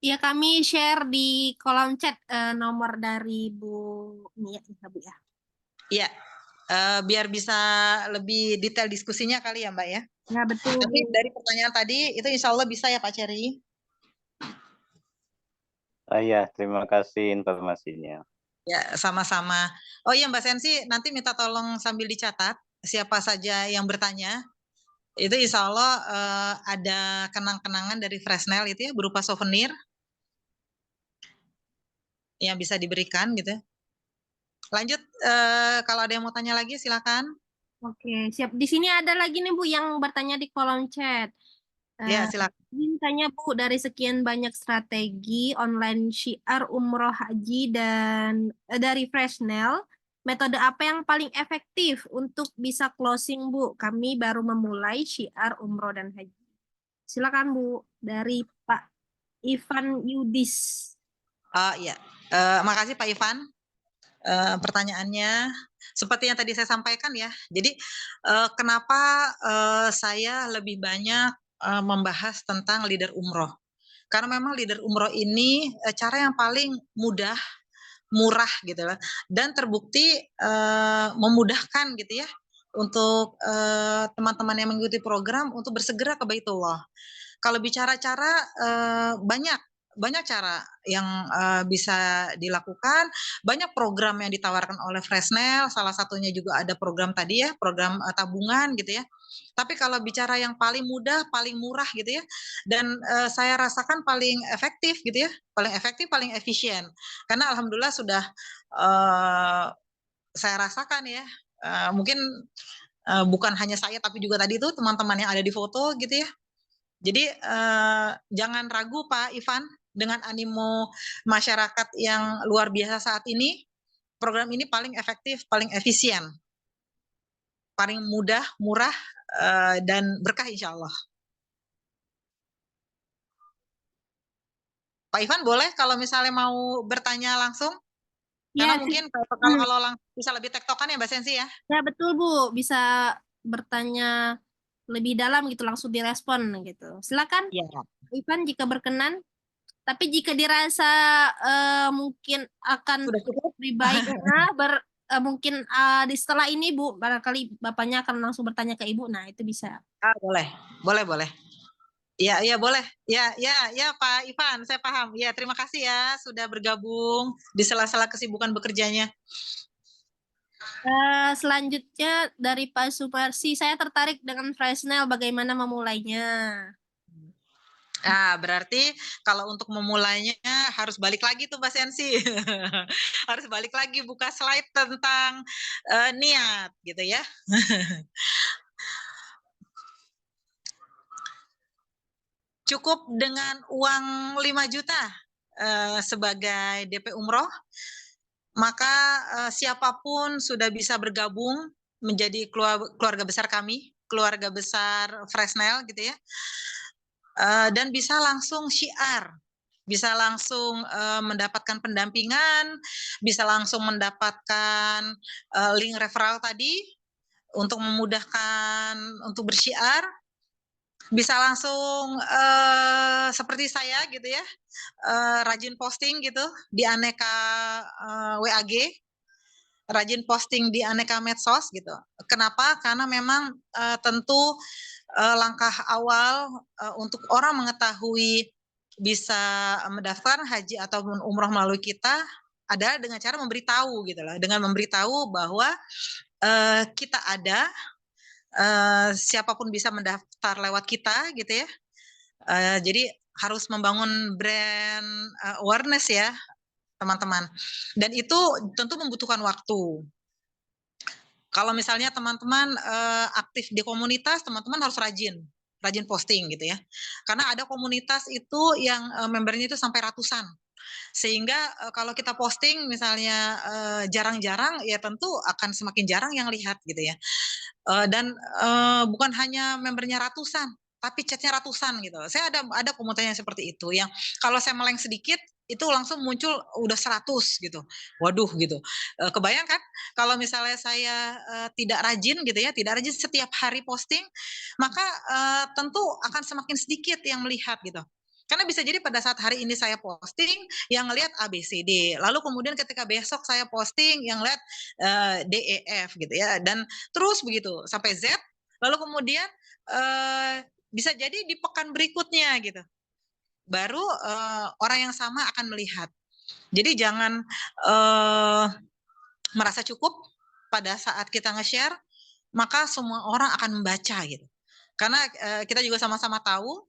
Ya, kami share di kolom chat nomor dari Bu Nia, Bu ya. Iya, biar bisa lebih detail diskusinya kali ya Mbak ya. Ya, betul, Tapi Bu. dari pertanyaan tadi itu insya Allah bisa ya Pak Cherry. Iya, terima kasih informasinya. Ya, sama-sama. Oh iya Mbak Sensi, nanti minta tolong sambil dicatat siapa saja yang bertanya. Itu insya Allah ada kenang-kenangan dari Fresnel itu ya, berupa souvenir yang bisa diberikan gitu. Lanjut, kalau ada yang mau tanya lagi silakan. Oke, siap. Di sini ada lagi nih Bu yang bertanya di kolom chat. Ya, Eh, silakan. Ingin tanya Bu, dari sekian banyak strategi online syiar umroh haji dan dari Freshnel, metode apa yang paling efektif untuk bisa closing Bu? Kami baru memulai syiar umroh dan haji. Silakan Bu, dari Pak Ivan Yudis. Iya, makasih Pak Ivan. Pertanyaannya seperti yang tadi saya sampaikan ya. Jadi kenapa saya lebih banyak membahas tentang leader umroh? Karena memang leader umroh ini cara yang paling mudah, murah gitu lah, dan terbukti memudahkan gitu ya untuk teman-teman yang mengikuti program untuk bersegera ke Baitullah. Kalau bicara cara banyak banyak cara yang bisa dilakukan, banyak program yang ditawarkan oleh Fresnel, salah satunya juga ada program tadi ya, program tabungan gitu ya. Tapi kalau bicara yang paling mudah, paling murah gitu ya, dan saya rasakan paling efektif gitu ya, paling efektif, paling efisien. Karena alhamdulillah sudah saya rasakan ya, mungkin bukan hanya saya tapi juga tadi itu teman-teman yang ada di foto gitu ya. Jadi jangan ragu Pak Ivan dengan animo masyarakat yang luar biasa saat ini, program ini paling efektif, paling efisien, paling mudah, murah, dan berkah insya Allah. Pak Ivan boleh kalau misalnya mau bertanya langsung? Karena Ya, mungkin kalau langsung bisa lebih tektokan ya Mbak Sensi ya. ya betul Bu, bisa bertanya lebih dalam gitu, langsung direspon gitu. Silakan Iya. Ivan jika berkenan. Tapi jika dirasa mungkin akan Sudah cukup? lebih baik, mungkin di setelah ini Bu, barangkali Bapaknya akan langsung bertanya ke Ibu. Nah, itu bisa. Boleh, boleh, boleh. Iya, iya boleh. Ya, ya, ya Pak Ivan, saya paham. Ya, terima kasih ya sudah bergabung di sela-sela kesibukan bekerjanya. Selanjutnya dari Pak Sumarsi, saya tertarik dengan Fresnel, bagaimana memulainya? Nah, berarti kalau untuk memulainya harus balik lagi tuh Mbak Sensi. Harus balik lagi buka slide tentang niat gitu ya. Cukup dengan uang 5 juta sebagai DP umroh, maka siapapun sudah bisa bergabung menjadi keluarga besar kami, keluarga besar Fresnel gitu ya. Dan bisa langsung syiar, bisa langsung mendapatkan pendampingan, bisa langsung mendapatkan link referral tadi untuk memudahkan untuk bersyiar, bisa langsung seperti saya gitu ya, rajin posting gitu di aneka WAG, rajin posting di aneka medsos gitu. Kenapa? Karena memang tentu langkah awal untuk orang mengetahui bisa mendaftar haji ataupun umroh melalui kita adalah dengan cara memberitahu gitu loh, dengan memberitahu bahwa kita ada, siapapun bisa mendaftar lewat kita gitu ya. Jadi harus membangun brand awareness ya teman-teman. Dan itu tentu membutuhkan waktu. Kalau misalnya teman-teman aktif di komunitas, teman-teman harus rajin posting gitu ya. Karena ada komunitas itu yang membernya itu sampai ratusan. Sehingga kalau kita posting misalnya jarang-jarang, ya tentu akan semakin jarang yang lihat gitu ya. Dan bukan hanya membernya ratusan, tapi chatnya ratusan gitu. Saya ada komunitas yang seperti itu, yang kalau saya meleng sedikit itu langsung muncul udah 100 gitu. Waduh gitu. Kebayang kan kalau misalnya saya tidak rajin gitu ya, tidak rajin setiap hari posting, maka tentu akan semakin sedikit yang melihat gitu. Karena bisa jadi pada saat hari ini saya posting, yang ngelihat A, B, C, D. Lalu kemudian ketika besok saya posting, yang lihat D, E, F gitu ya. Dan terus begitu sampai Z. Lalu kemudian bisa jadi di pekan berikutnya gitu. Baru orang yang sama akan melihat. Jadi jangan merasa cukup pada saat kita nge-share, maka semua orang akan membaca gitu. Karena kita juga sama-sama tahu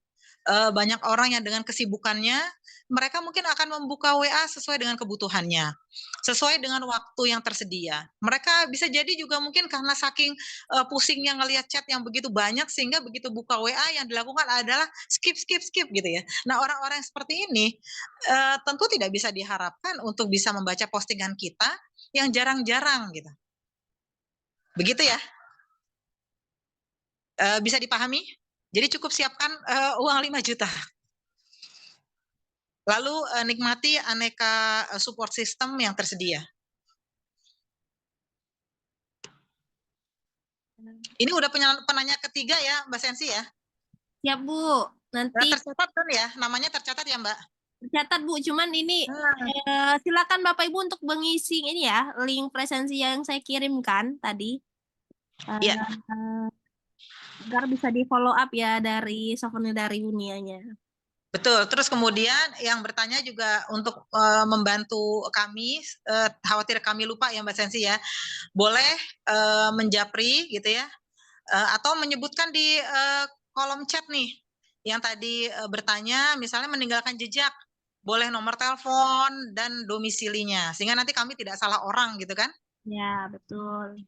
banyak orang yang dengan kesibukannya, mereka mungkin akan membuka WA sesuai dengan kebutuhannya, sesuai dengan waktu yang tersedia. Mereka bisa jadi juga mungkin karena saking pusingnya ngelihat chat yang begitu banyak, sehingga begitu buka WA yang dilakukan adalah skip gitu ya. Nah, orang-orang yang seperti ini tentu tidak bisa diharapkan untuk bisa membaca postingan kita yang jarang-jarang gitu. Begitu ya? Bisa dipahami? Jadi cukup siapkan uang 5 juta. Lalu nikmati aneka support system yang tersedia. Ini udah penanya ketiga ya, Mbak Sensi ya? Siap, Bu. Nanti Tercatat kan ya? Namanya tercatat ya, Mbak? tercatat, Bu. Cuman ini silakan Bapak Ibu untuk mengisi ini ya, link presensi yang saya kirimkan tadi. Iya. Agar bisa di follow up ya dari souvenir dari Bunianya. Betul. Terus kemudian yang bertanya juga untuk membantu kami, khawatir kami lupa ya Mbak Sensi ya, boleh menjapri gitu ya, atau menyebutkan di kolom chat nih, yang tadi bertanya, misalnya meninggalkan jejak, boleh nomor telepon dan domisilinya, sehingga nanti kami tidak salah orang gitu kan? Ya, betul.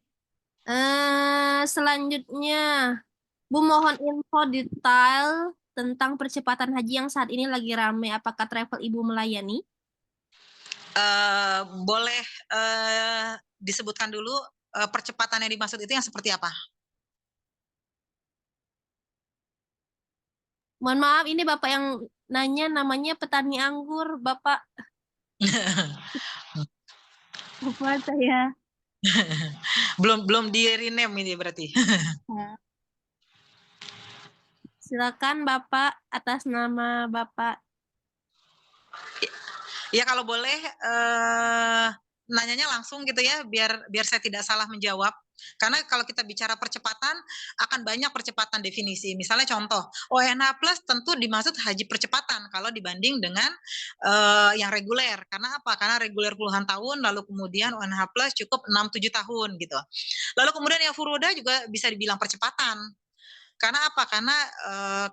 Selanjutnya, Bu mohon info detail tentang percepatan haji yang saat ini lagi ramai. Apakah travel Ibu melayani? Boleh disebutkan dulu percepatan yang dimaksud itu yang seperti apa? Mohon maaf, ini Bapak yang nanya namanya petani anggur, Bapak. Bapak saya. belum di rename ini berarti. Silakan Bapak atas nama Bapak. Ya kalau boleh nanyanya langsung gitu ya, biar saya tidak salah menjawab. Karena kalau kita bicara percepatan, akan banyak percepatan definisi. Misalnya contoh, ONH plus tentu dimaksud haji percepatan kalau dibanding dengan yang reguler. Karena apa? Karena reguler puluhan tahun, lalu kemudian ONH plus cukup 6-7 tahun gitu. Lalu kemudian yang furoda juga bisa dibilang percepatan. Karena apa? Karena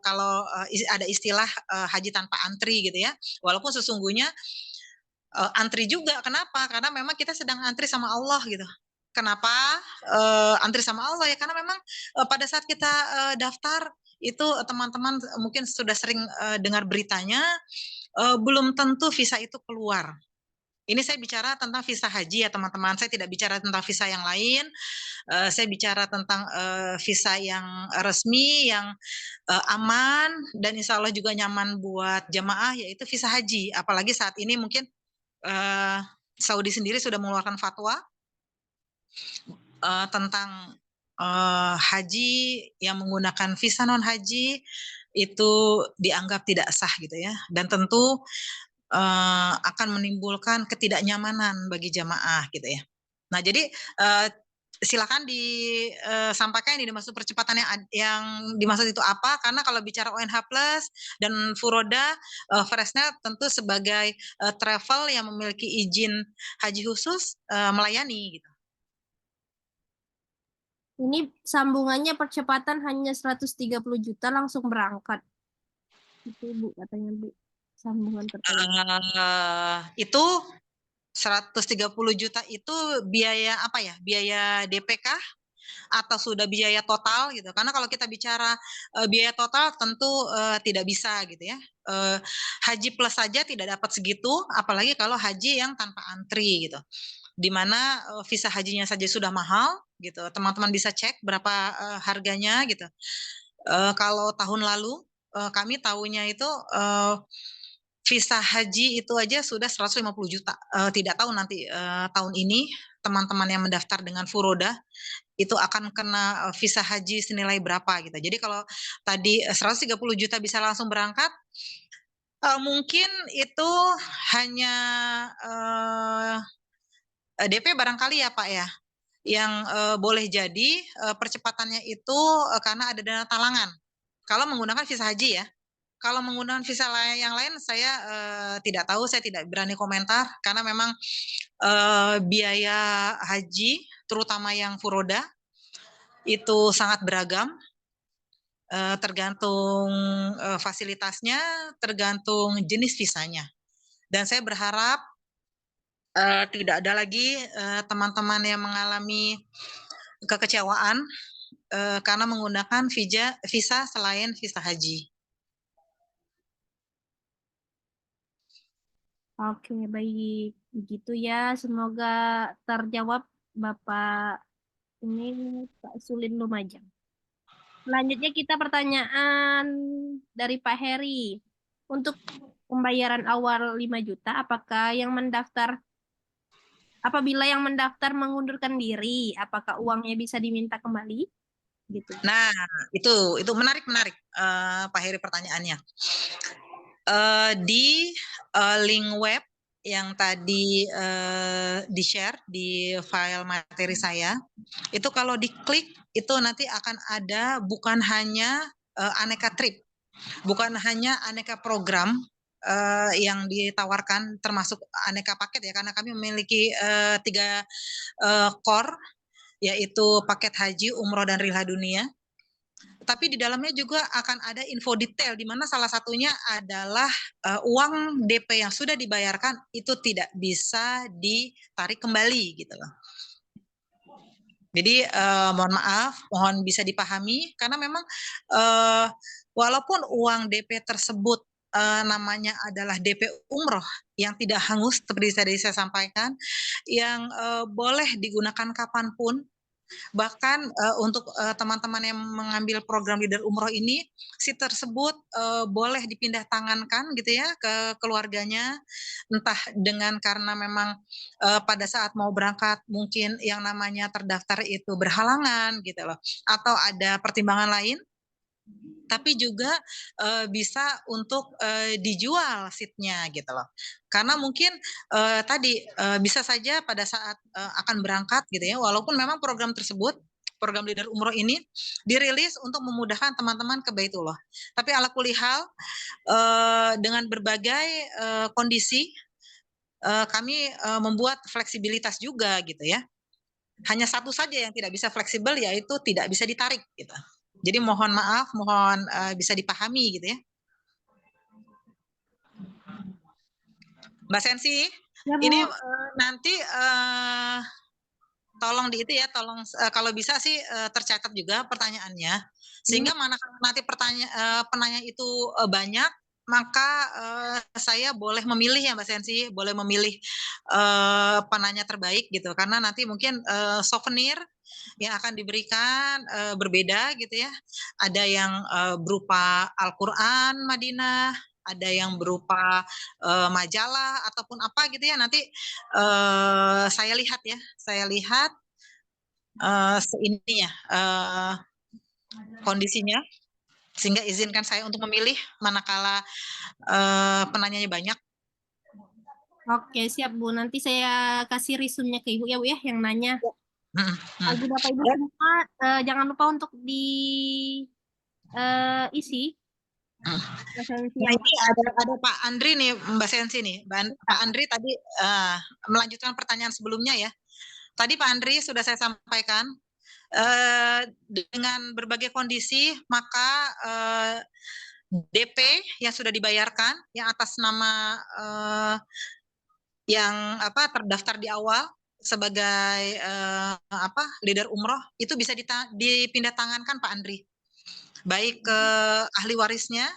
kalau ada istilah haji tanpa antri gitu ya, walaupun sesungguhnya antri juga. Kenapa? Karena memang kita sedang antri sama Allah gitu. Kenapa antri sama Allah ya? Karena memang pada saat kita daftar itu teman-teman mungkin sudah sering dengar beritanya, belum tentu visa itu keluar. Ini saya bicara tentang visa haji ya teman-teman. Saya tidak bicara tentang visa yang lain. Saya bicara tentang visa yang resmi, yang aman dan insya Allah juga nyaman buat jamaah, yaitu visa haji. Apalagi saat ini mungkin Saudi sendiri sudah mengeluarkan fatwa tentang haji yang menggunakan visa non haji itu dianggap tidak sah gitu ya, dan tentu akan menimbulkan ketidaknyamanan bagi jamaah gitu ya. Nah jadi silakan disampaikan yang dimaksud percepatan yang dimaksud itu apa, karena kalau bicara ONH plus dan furoda, Fresnet tentu sebagai travel yang memiliki izin haji khusus melayani gitu. Ini sambungannya percepatan hanya 130 juta langsung berangkat. Itu Bu katanya Bu. Sambungan pertanyaan. Itu 130 juta itu biaya apa ya? Biaya DP kah? Atau sudah biaya total gitu? Karena kalau kita bicara biaya total tentu tidak bisa gitu ya. Haji plus saja tidak dapat segitu, apalagi kalau haji yang tanpa antri gitu. Di mana visa hajinya saja sudah mahal gitu. Teman-teman bisa cek berapa harganya gitu. Kalau tahun lalu kami tahunya itu visa haji itu aja sudah 150 juta. Tidak tahu nanti tahun ini teman-teman yang mendaftar dengan furoda itu akan kena visa haji senilai berapa gitu. Jadi kalau tadi 130 juta bisa langsung berangkat, Mungkin itu hanya DP barangkali ya Pak ya, yang boleh jadi percepatannya itu karena ada dana talangan. Kalau menggunakan visa haji ya. Kalau menggunakan visa yang lain saya tidak tahu, saya tidak berani komentar karena memang biaya haji terutama yang furoda itu sangat beragam, tergantung fasilitasnya, tergantung jenis visanya. Dan saya berharap tidak ada lagi teman-teman yang mengalami kekecewaan karena menggunakan visa selain visa haji. Oke, baik. Begitu ya. Semoga terjawab Bapak ini Pak Sulin Lumajang. Selanjutnya kita pertanyaan dari Pak Heri. Untuk pembayaran awal 5 juta, apakah apabila yang mendaftar mengundurkan diri, apakah uangnya bisa diminta kembali? Gitu. Nah, itu menarik Pak Heri pertanyaannya. Di link web yang tadi di-share di file materi saya, itu kalau diklik itu nanti akan ada bukan hanya aneka trip, bukan hanya aneka program yang ditawarkan termasuk aneka paket ya, karena kami memiliki 3 core, yaitu paket haji, umroh, dan Rihla Dunia. Tapi di dalamnya juga akan ada info detail di mana salah satunya adalah uang DP yang sudah dibayarkan itu tidak bisa ditarik kembali gitu loh. Jadi mohon maaf, mohon bisa dipahami karena memang walaupun uang DP tersebut namanya adalah DP umroh yang tidak hangus seperti tadi saya sampaikan, yang boleh digunakan kapanpun. Bahkan untuk teman-teman yang mengambil program Leader Umroh ini, si tersebut boleh dipindah tangankan gitu ya ke keluarganya, entah dengan karena memang pada saat mau berangkat mungkin yang namanya terdaftar itu berhalangan gitu loh, atau ada pertimbangan lain. Tapi juga bisa untuk dijual seatnya gitu loh. Karena mungkin tadi bisa saja pada saat akan berangkat gitu ya, walaupun memang program tersebut, program Leader Umroh ini dirilis untuk memudahkan teman-teman ke Baitullah. Tapi ala kulihal dengan berbagai kondisi kami membuat fleksibilitas juga gitu ya. Hanya satu saja yang tidak bisa fleksibel, yaitu tidak bisa ditarik gitu. Jadi mohon maaf, mohon bisa dipahami gitu ya. Mbak Sensi, Ya, Bu. ini nanti tolong di itu ya, tolong kalau bisa sih tercatat juga pertanyaannya, sehingga manakala nanti penanya itu banyak, maka saya boleh memilih ya Mbak Sensi, boleh memilih penanya terbaik gitu, karena nanti mungkin souvenir yang akan diberikan berbeda gitu ya. Ada yang berupa Al-Quran Madinah, ada yang berupa majalah ataupun apa gitu ya. Nanti saya lihat ini ya kondisinya, sehingga izinkan saya untuk memilih manakala penanyanya banyak. Oke, siap Bu. Nanti saya kasih resume-nya ke Ibu ya, Bu ya, yang nanya. Bagi Bapak Ibu semua, jangan lupa untuk diisi. Nah, ini ada Pak Andri nih, Mbak Sensi nih. Pak Andri tadi melanjutkan pertanyaan sebelumnya ya. Tadi Pak Andri sudah saya sampaikan, dengan berbagai kondisi, maka DP yang sudah dibayarkan, yang atas nama yang terdaftar di awal sebagai Leader Umroh, itu bisa dipindah tangankan Pak Andri, baik ke ahli warisnya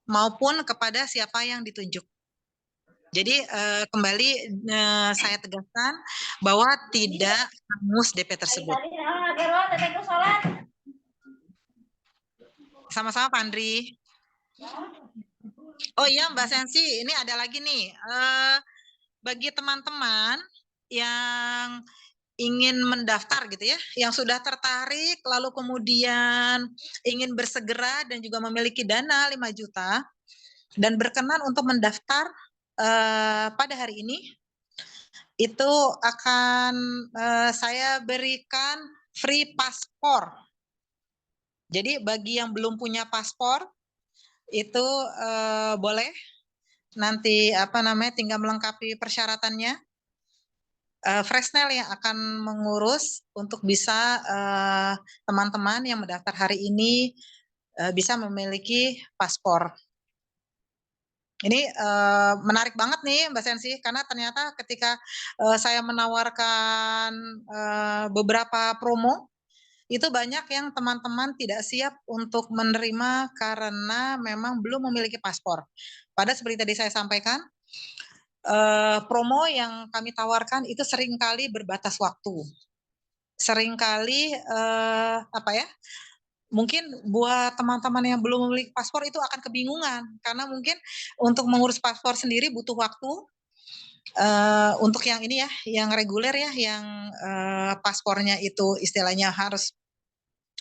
maupun kepada siapa yang ditunjuk. Jadi kembali saya tegaskan bahwa tidak hangus DP tersebut. Sama-sama Pak Andri. Oh iya Mbak Sensi, ini ada lagi nih. Bagi teman-teman yang ingin mendaftar gitu ya, yang sudah tertarik lalu kemudian ingin bersegera dan juga memiliki dana 5 juta, dan berkenan untuk mendaftar pada hari ini, itu akan saya berikan free paspor. Jadi bagi yang belum punya paspor itu boleh nanti tinggal melengkapi persyaratannya. Fresnel yang akan mengurus untuk bisa teman-teman yang mendaftar hari ini bisa memiliki paspor. Ini menarik banget nih Mbak Sensi, karena ternyata ketika saya menawarkan beberapa promo, itu banyak yang teman-teman tidak siap untuk menerima karena memang belum memiliki paspor. Padahal seperti tadi saya sampaikan, promo yang kami tawarkan itu seringkali berbatas waktu. Seringkali mungkin buat teman-teman yang belum memiliki paspor itu akan kebingungan karena mungkin untuk mengurus paspor sendiri butuh waktu. Untuk yang ini ya, yang reguler ya, yang paspornya itu istilahnya harus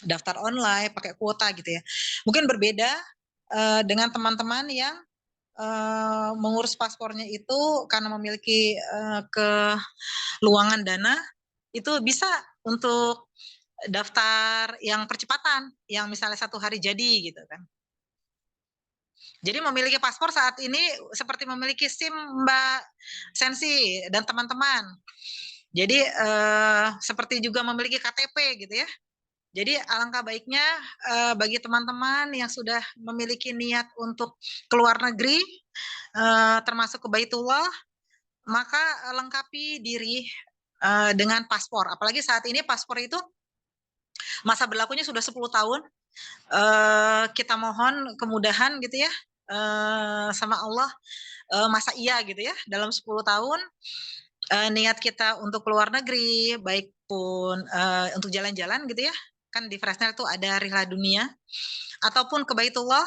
daftar online, pakai kuota gitu ya. Mungkin berbeda dengan teman-teman yang mengurus paspornya itu karena memiliki keluangan dana, itu bisa untuk daftar yang percepatan, yang misalnya 1 hari jadi gitu kan. Jadi memiliki paspor saat ini seperti memiliki SIM Mbak Sensi dan teman-teman. Jadi seperti juga memiliki KTP gitu ya. Jadi alangkah baiknya bagi teman-teman yang sudah memiliki niat untuk keluar negeri, termasuk ke Baitullah, maka lengkapi diri dengan paspor. Apalagi saat ini paspor itu masa berlakunya sudah 10 tahun. Kita mohon kemudahan gitu ya sama Allah, masa iya gitu ya, dalam 10 tahun niat kita untuk keluar negeri, baik pun untuk jalan-jalan gitu ya, kan di Fresnel itu ada Rihlah Dunia, ataupun ke Baitullah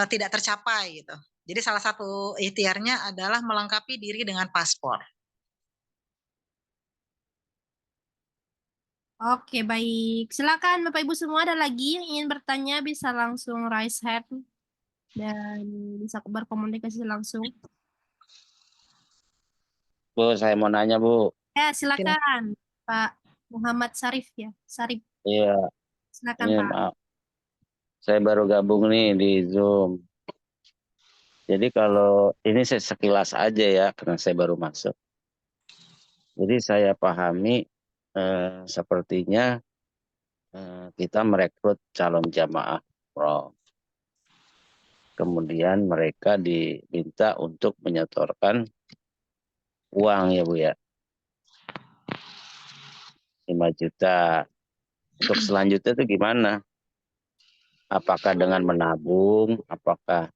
tidak tercapai gitu. Jadi salah satu ikhtiarnya adalah melengkapi diri dengan paspor. Oke, baik. Silakan Bapak Ibu semua, ada lagi yang ingin bertanya bisa langsung raise hand dan bisa berkomunikasi langsung. Bu, saya mau nanya, Bu. Ya, silakan Pak Muhammad Sarif ya. Sarif, Iya, silakan ini Pak. maaf. Saya baru gabung nih di Zoom. Jadi kalau ini saya sekilas aja ya, karena saya baru masuk. Jadi saya pahami sepertinya kita merekrut calon jamaah umroh. Kemudian mereka diminta untuk menyetorkan uang ya Bu ya. 5 juta. Untuk selanjutnya itu gimana? Apakah dengan menabung? Apakah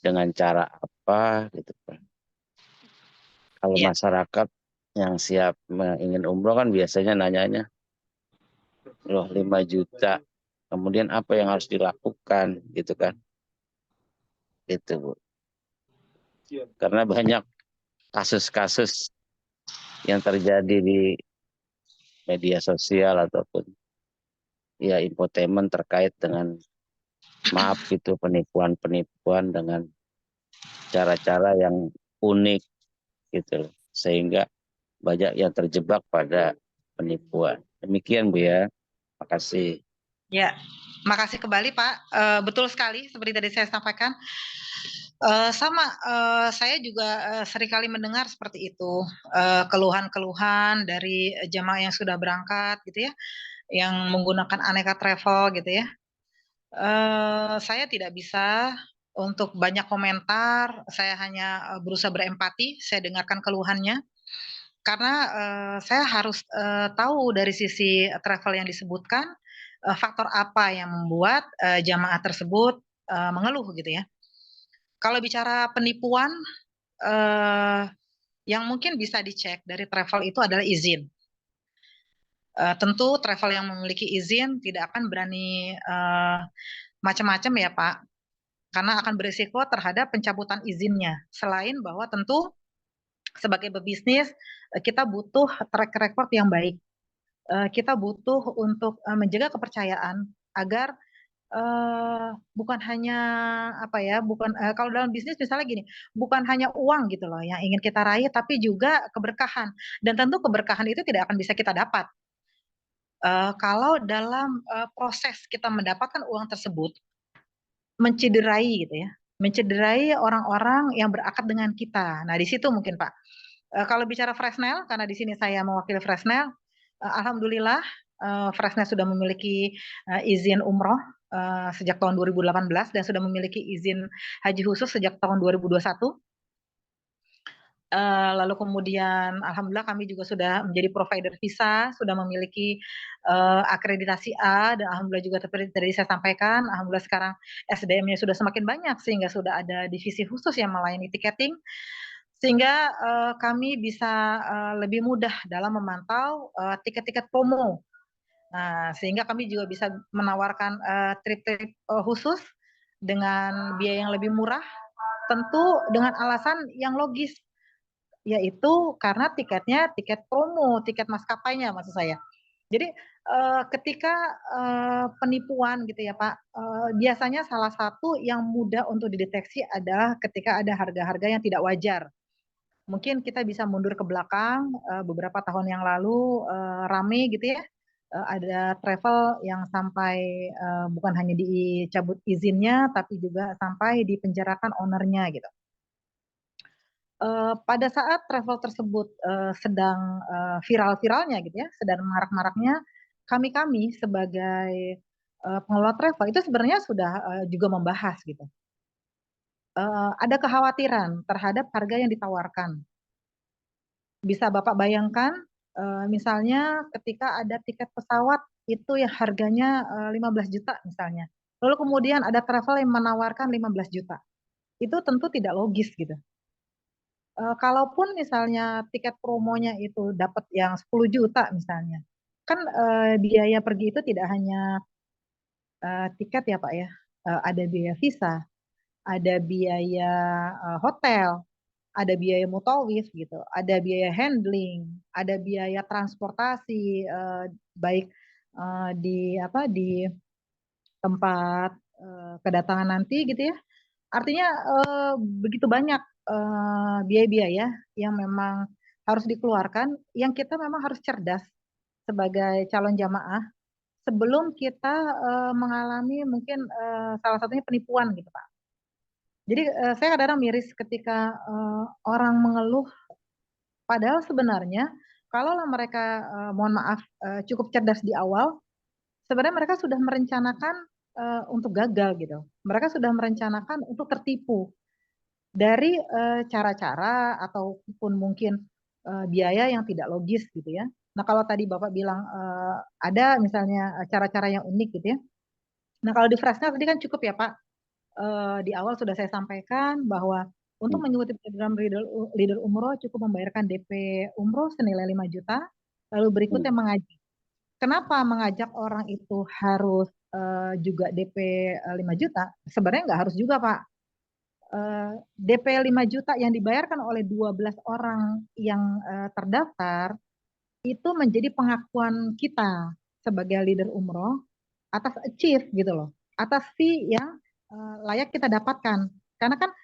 dengan cara apa gitu kan? Kalau Ya. masyarakat yang siap ingin umroh kan biasanya nanyanya, loh 5 juta, kemudian apa yang harus dilakukan gitu kan. Gitu Bu. Karena banyak kasus-kasus yang terjadi di media sosial ataupun ya infotainment terkait dengan maaf gitu penipuan-penipuan dengan cara-cara yang unik gitu loh. Sehingga banyak yang terjebak pada penipuan. Demikian Bu ya. Makasih. Ya, makasih kembali Pak. Betul sekali seperti tadi saya sampaikan. Saya juga seringkali mendengar seperti itu, keluhan-keluhan dari jamaah yang sudah berangkat gitu ya, yang menggunakan aneka travel gitu ya. Saya tidak bisa untuk banyak komentar, saya hanya berusaha berempati, saya dengarkan keluhannya, karena saya harus tahu dari sisi travel yang disebutkan, faktor apa yang membuat jamaah tersebut mengeluh gitu ya. Kalau bicara penipuan, yang mungkin bisa dicek dari travel itu adalah izin. Tentu travel yang memiliki izin tidak akan berani macam-macam ya Pak, karena akan berisiko terhadap pencabutan izinnya. Selain bahwa tentu sebagai pebisnis kita butuh track record yang baik. Kita butuh untuk menjaga kepercayaan agar bukan hanya apa ya, bukan kalau dalam bisnis misalnya gini, bukan hanya uang gitu loh yang ingin kita raih, tapi juga keberkahan. Dan tentu keberkahan itu tidak akan bisa kita dapat kalau dalam proses kita mendapatkan uang tersebut mencederai gitu ya, mencederai orang-orang yang berakat dengan kita. Nah di situ mungkin Pak. Kalau bicara Fresnel, karena di sini saya mewakili Fresnel, alhamdulillah Fresnel sudah memiliki izin umroh sejak tahun 2018 dan sudah memiliki izin haji khusus sejak tahun 2021. Lalu kemudian alhamdulillah kami juga sudah menjadi provider visa, sudah memiliki akreditasi A, dan alhamdulillah juga tadi saya sampaikan, alhamdulillah sekarang SDM-nya sudah semakin banyak sehingga sudah ada divisi khusus yang melayani tiketing, sehingga kami bisa lebih mudah dalam memantau tiket-tiket promo. Nah, sehingga kami juga bisa menawarkan trip-trip khusus dengan biaya yang lebih murah, tentu dengan alasan yang logis, yaitu karena tiketnya tiket promo, tiket maskapainya maksud saya. Jadi ketika penipuan gitu ya Pak, biasanya salah satu yang mudah untuk dideteksi adalah ketika ada harga-harga yang tidak wajar. Mungkin kita bisa mundur ke belakang beberapa tahun yang lalu rame gitu ya, ada travel yang sampai bukan hanya dicabut izinnya, tapi juga sampai dipenjarakan ownernya gitu. Pada saat travel tersebut sedang viral-viralnya gitu ya, sedang marak-maraknya, kami sebagai pengelola travel itu sebenarnya sudah juga membahas gitu. Ada kekhawatiran terhadap harga yang ditawarkan. Bisa Bapak bayangkan, misalnya ketika ada tiket pesawat itu yang harganya 15 juta misalnya. Lalu kemudian ada travel yang menawarkan 15 juta. Itu tentu tidak logis gitu. Kalaupun misalnya tiket promonya itu dapat yang 10 juta misalnya, kan biaya pergi itu tidak hanya tiket ya Pak ya, ada biaya visa, ada biaya hotel, ada biaya mutawif gitu, ada biaya handling, ada biaya transportasi baik di tempat kedatangan nanti gitu ya. Artinya begitu banyak biaya-biaya yang memang harus dikeluarkan, yang kita memang harus cerdas sebagai calon jamaah sebelum kita mengalami mungkin salah satunya penipuan gitu Pak. Jadi saya kadang-kadang miris ketika orang mengeluh, padahal sebenarnya kalau mereka mohon maaf cukup cerdas di awal, sebenarnya mereka sudah merencanakan untuk gagal gitu. Mereka sudah merencanakan untuk tertipu dari cara-cara ataupun mungkin biaya yang tidak logis gitu ya. Nah kalau tadi Bapak bilang ada misalnya cara-cara yang unik gitu ya. Nah kalau di Freshnet tadi kan cukup ya Pak, di awal sudah saya sampaikan bahwa untuk mengikuti program Leader Umroh cukup membayarkan DP Umroh senilai 5 juta, lalu berikutnya mengaji. Kenapa mengajak orang itu harus juga DP 5 juta? Sebenarnya nggak harus juga Pak. DP 5 juta yang dibayarkan oleh 12 orang yang terdaftar itu menjadi pengakuan kita sebagai leader umroh atas achieve gitu loh, atas fee yang layak kita dapatkan. Karena kan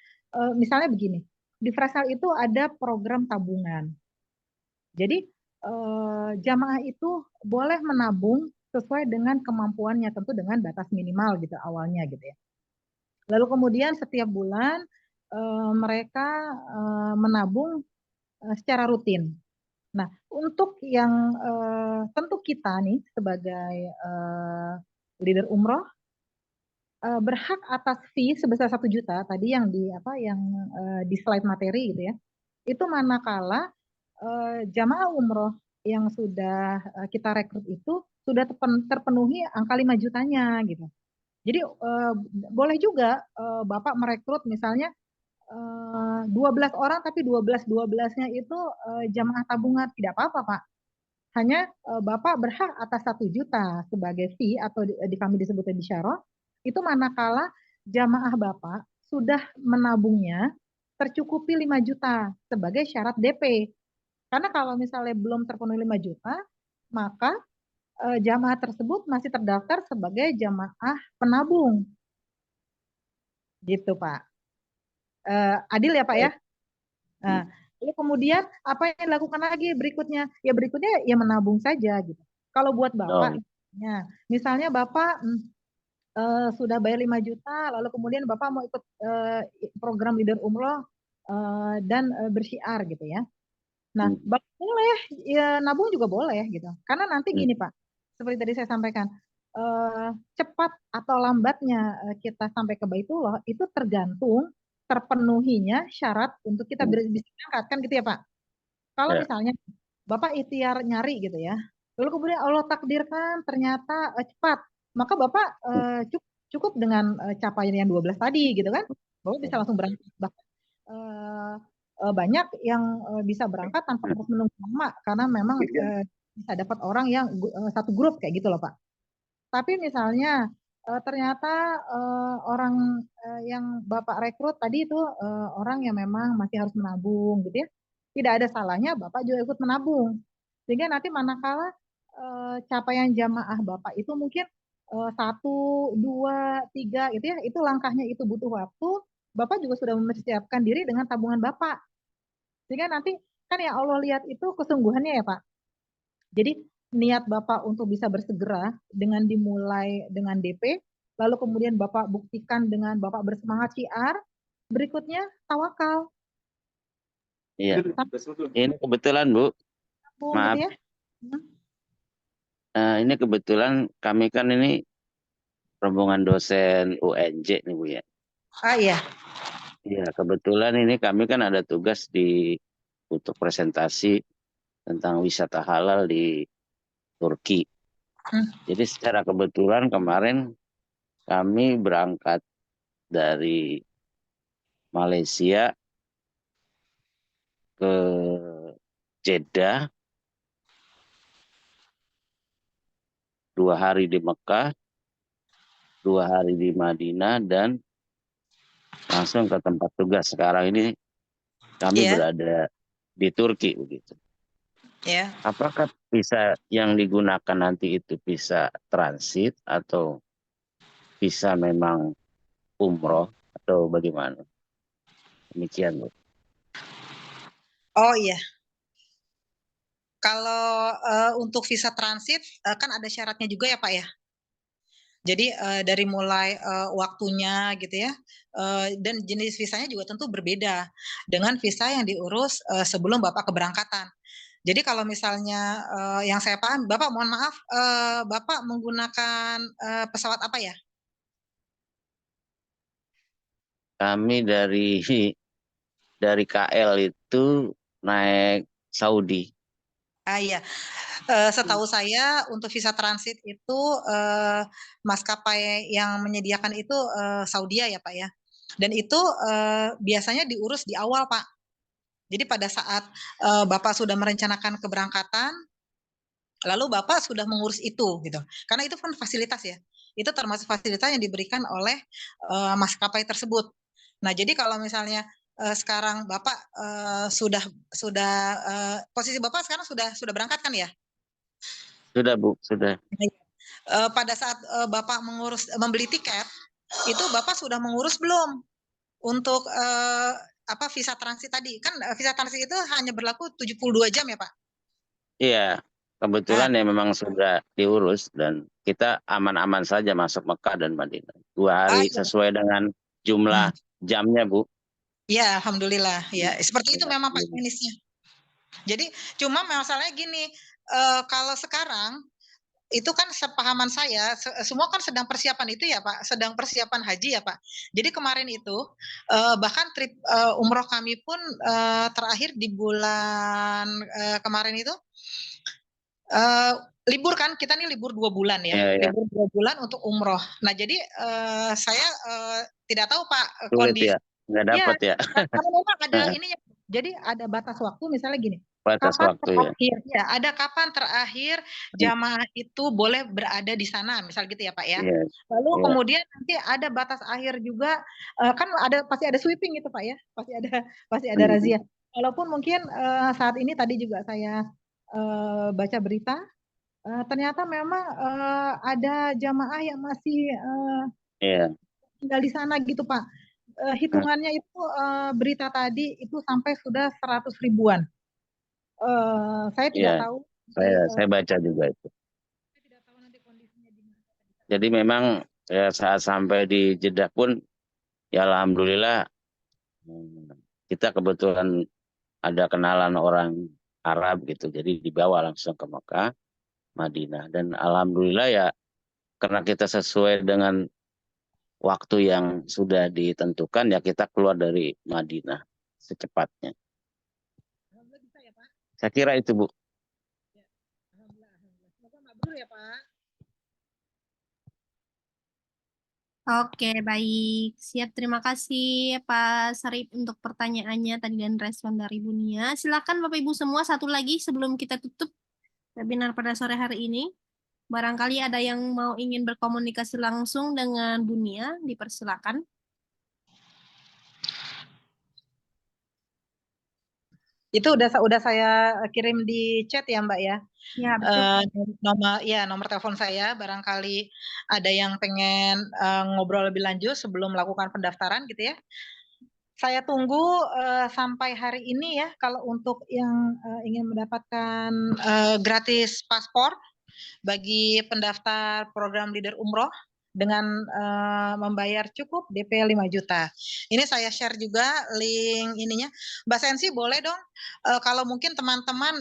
misalnya begini, di Fresal itu ada program tabungan. Jadi jamaah itu boleh menabung sesuai dengan kemampuannya, tentu dengan batas minimal gitu awalnya gitu ya. Lalu kemudian setiap bulan mereka menabung secara rutin. Nah, untuk yang tentu kita nih sebagai leader umroh berhak atas fee sebesar 1 juta tadi yang di slide materi gitu ya. Itu manakala jamaah umroh yang sudah kita rekrut itu sudah terpenuhi angka 5 jutanya gitu. Jadi boleh juga Bapak merekrut misalnya 12 orang tapi 12-12-nya itu jamaah tabungan, tidak apa-apa Pak. Hanya Bapak berhak atas 1 juta sebagai fee atau di kami disebutnya bisyarah, itu manakala jamaah Bapak sudah menabungnya tercukupi 5 juta sebagai syarat DP. Karena kalau misalnya belum terpenuhi 5 juta, maka jamaah tersebut masih terdaftar sebagai jamaah penabung, gitu Pak. Adil ya Pak ya? Nah, lalu kemudian apa yang dilakukan lagi berikutnya? Ya berikutnya ya menabung saja gitu. Kalau buat Bapak, misalnya Bapak sudah bayar 5 juta, lalu kemudian Bapak mau ikut program leader umroh dan bersyiar gitu ya. Nah, Bapak boleh, ya nabung juga boleh gitu. Karena nanti gini Pak, seperti tadi saya sampaikan, cepat atau lambatnya kita sampai ke Baitullah itu tergantung terpenuhinya syarat untuk kita bisa berangkat kan gitu ya Pak. Kalau misalnya Bapak ikhtiar nyari gitu ya, lalu kemudian Allah takdirkan ternyata cepat, maka Bapak cukup dengan capaian yang 12 tadi gitu kan, Bapak bisa langsung berangkat. Bahkan banyak yang bisa berangkat tanpa harus menunggu lama karena memang bisa dapat orang yang satu grup kayak gitu loh Pak. Tapi misalnya ternyata orang yang Bapak rekrut tadi itu orang yang memang masih harus menabung gitu ya. Tidak ada salahnya Bapak juga ikut menabung. Sehingga nanti manakala capaian jamaah Bapak itu mungkin 1, 2, 3 gitu ya, itu langkahnya itu butuh waktu, Bapak juga sudah mempersiapkan diri dengan tabungan Bapak. Sehingga nanti kan yang Allah lihat itu kesungguhannya ya Pak. Jadi niat Bapak untuk bisa bersegera dengan dimulai dengan DP, lalu kemudian Bapak buktikan dengan Bapak bersemangat syiar, berikutnya tawakal. Iya. Ini kebetulan Bu, maaf. Gitu ya? Ini kebetulan kami kan ini rombongan dosen UNJ nih Bu ya. Iya. Iya, kebetulan ini kami kan ada tugas untuk presentasi tentang wisata halal di Turki. Jadi secara kebetulan kemarin kami berangkat dari Malaysia ke Jeddah, 2 hari di Mekah, 2 hari di Madinah, dan langsung ke tempat tugas. Sekarang ini kami berada di Turki begitu. Apakah visa yang digunakan nanti itu visa transit atau visa memang umroh atau bagaimana? Demikian Bu. Oh iya. Kalau untuk visa transit kan ada syaratnya juga ya Pak ya. Jadi dari mulai waktunya gitu ya, dan jenis visanya juga tentu berbeda dengan visa yang diurus sebelum Bapak keberangkatan. Jadi kalau misalnya yang saya paham, Bapak mohon maaf, Bapak menggunakan pesawat apa ya? Kami dari KL itu naik Saudi. Iya, setahu saya untuk visa transit itu maskapai yang menyediakan itu Saudia ya Pak ya. Dan itu biasanya diurus di awal Pak. Jadi pada saat Bapak sudah merencanakan keberangkatan, lalu Bapak sudah mengurus itu gitu. Karena itu kan fasilitas ya. Itu termasuk fasilitas yang diberikan oleh maskapai tersebut. Nah, jadi kalau misalnya sekarang Bapak sudah posisi Bapak sekarang sudah berangkat kan ya? Sudah Bu, sudah. Pada saat Bapak membeli tiket, itu Bapak sudah mengurus belum untuk visa transit tadi? Kan visa transit itu hanya berlaku 72 jam ya Pak? Iya, kebetulan ya memang sudah diurus dan kita aman-aman saja masuk Mekah dan Madinah. 2 hari sesuai dengan jumlah jamnya Bu. Ya, alhamdulillah. Ya, seperti itu memang Pak teknisnya. Jadi cuma masalahnya gini, kalau sekarang itu kan sepahaman saya, semua kan sedang persiapan itu ya Pak, sedang persiapan haji ya Pak. Jadi kemarin itu bahkan trip umroh kami pun terakhir di bulan kemarin itu libur kan, kita nih libur 2 bulan ya, libur 2 bulan untuk umroh. Nah jadi saya tidak tahu Pak kondisi. Ya, nggak dapat ya. Karena memang ada ini, jadi ada batas waktu misalnya gini. Batas waktu ya. Ada kapan terakhir jamaah itu boleh berada di sana, misal gitu ya Pak ya. Lalu kemudian nanti ada batas akhir juga, kan pasti ada sweeping itu Pak ya, pasti ada razia. Walaupun mungkin saat ini tadi juga saya baca berita ternyata memang ada jamaah yang masih Iya. tinggal di sana gitu Pak. Hitungannya itu berita tadi itu sampai sudah 100 ribuan. Saya tidak Iya, tahu. saya baca juga itu. Saya tidak tahu nanti kondisinya di mana. Jadi memang ya saat sampai di Jeddah pun ya alhamdulillah kita kebetulan ada kenalan orang Arab gitu. Jadi dibawa langsung ke Mekah, Madinah, dan alhamdulillah ya karena kita sesuai dengan waktu yang sudah ditentukan ya kita keluar dari Madinah secepatnya. Alhamdulillah bisa ya Pak. Saya kira itu Bu. Ya, alhamdulillah. Semoga mabrur ya Pak. Oke, baik. Siap, terima kasih Pak Sarip untuk pertanyaannya tadi dan respon dari Bunia. Silakan Bapak Ibu semua satu lagi sebelum kita tutup webinar pada sore hari ini. Barangkali ada yang mau ingin berkomunikasi langsung dengan Bunia, dipersilakan. Itu udah saya kirim di chat ya Mbak ya. Ya, betul. Nomor telepon saya barangkali ada yang pengen ngobrol lebih lanjut sebelum melakukan pendaftaran gitu ya. Saya tunggu sampai hari ini ya kalau untuk yang ingin mendapatkan gratis paspor bagi pendaftar program Leader Umroh dengan membayar cukup DP 5 juta. Ini saya share juga link ininya. Mbak Sensi boleh dong kalau mungkin teman-teman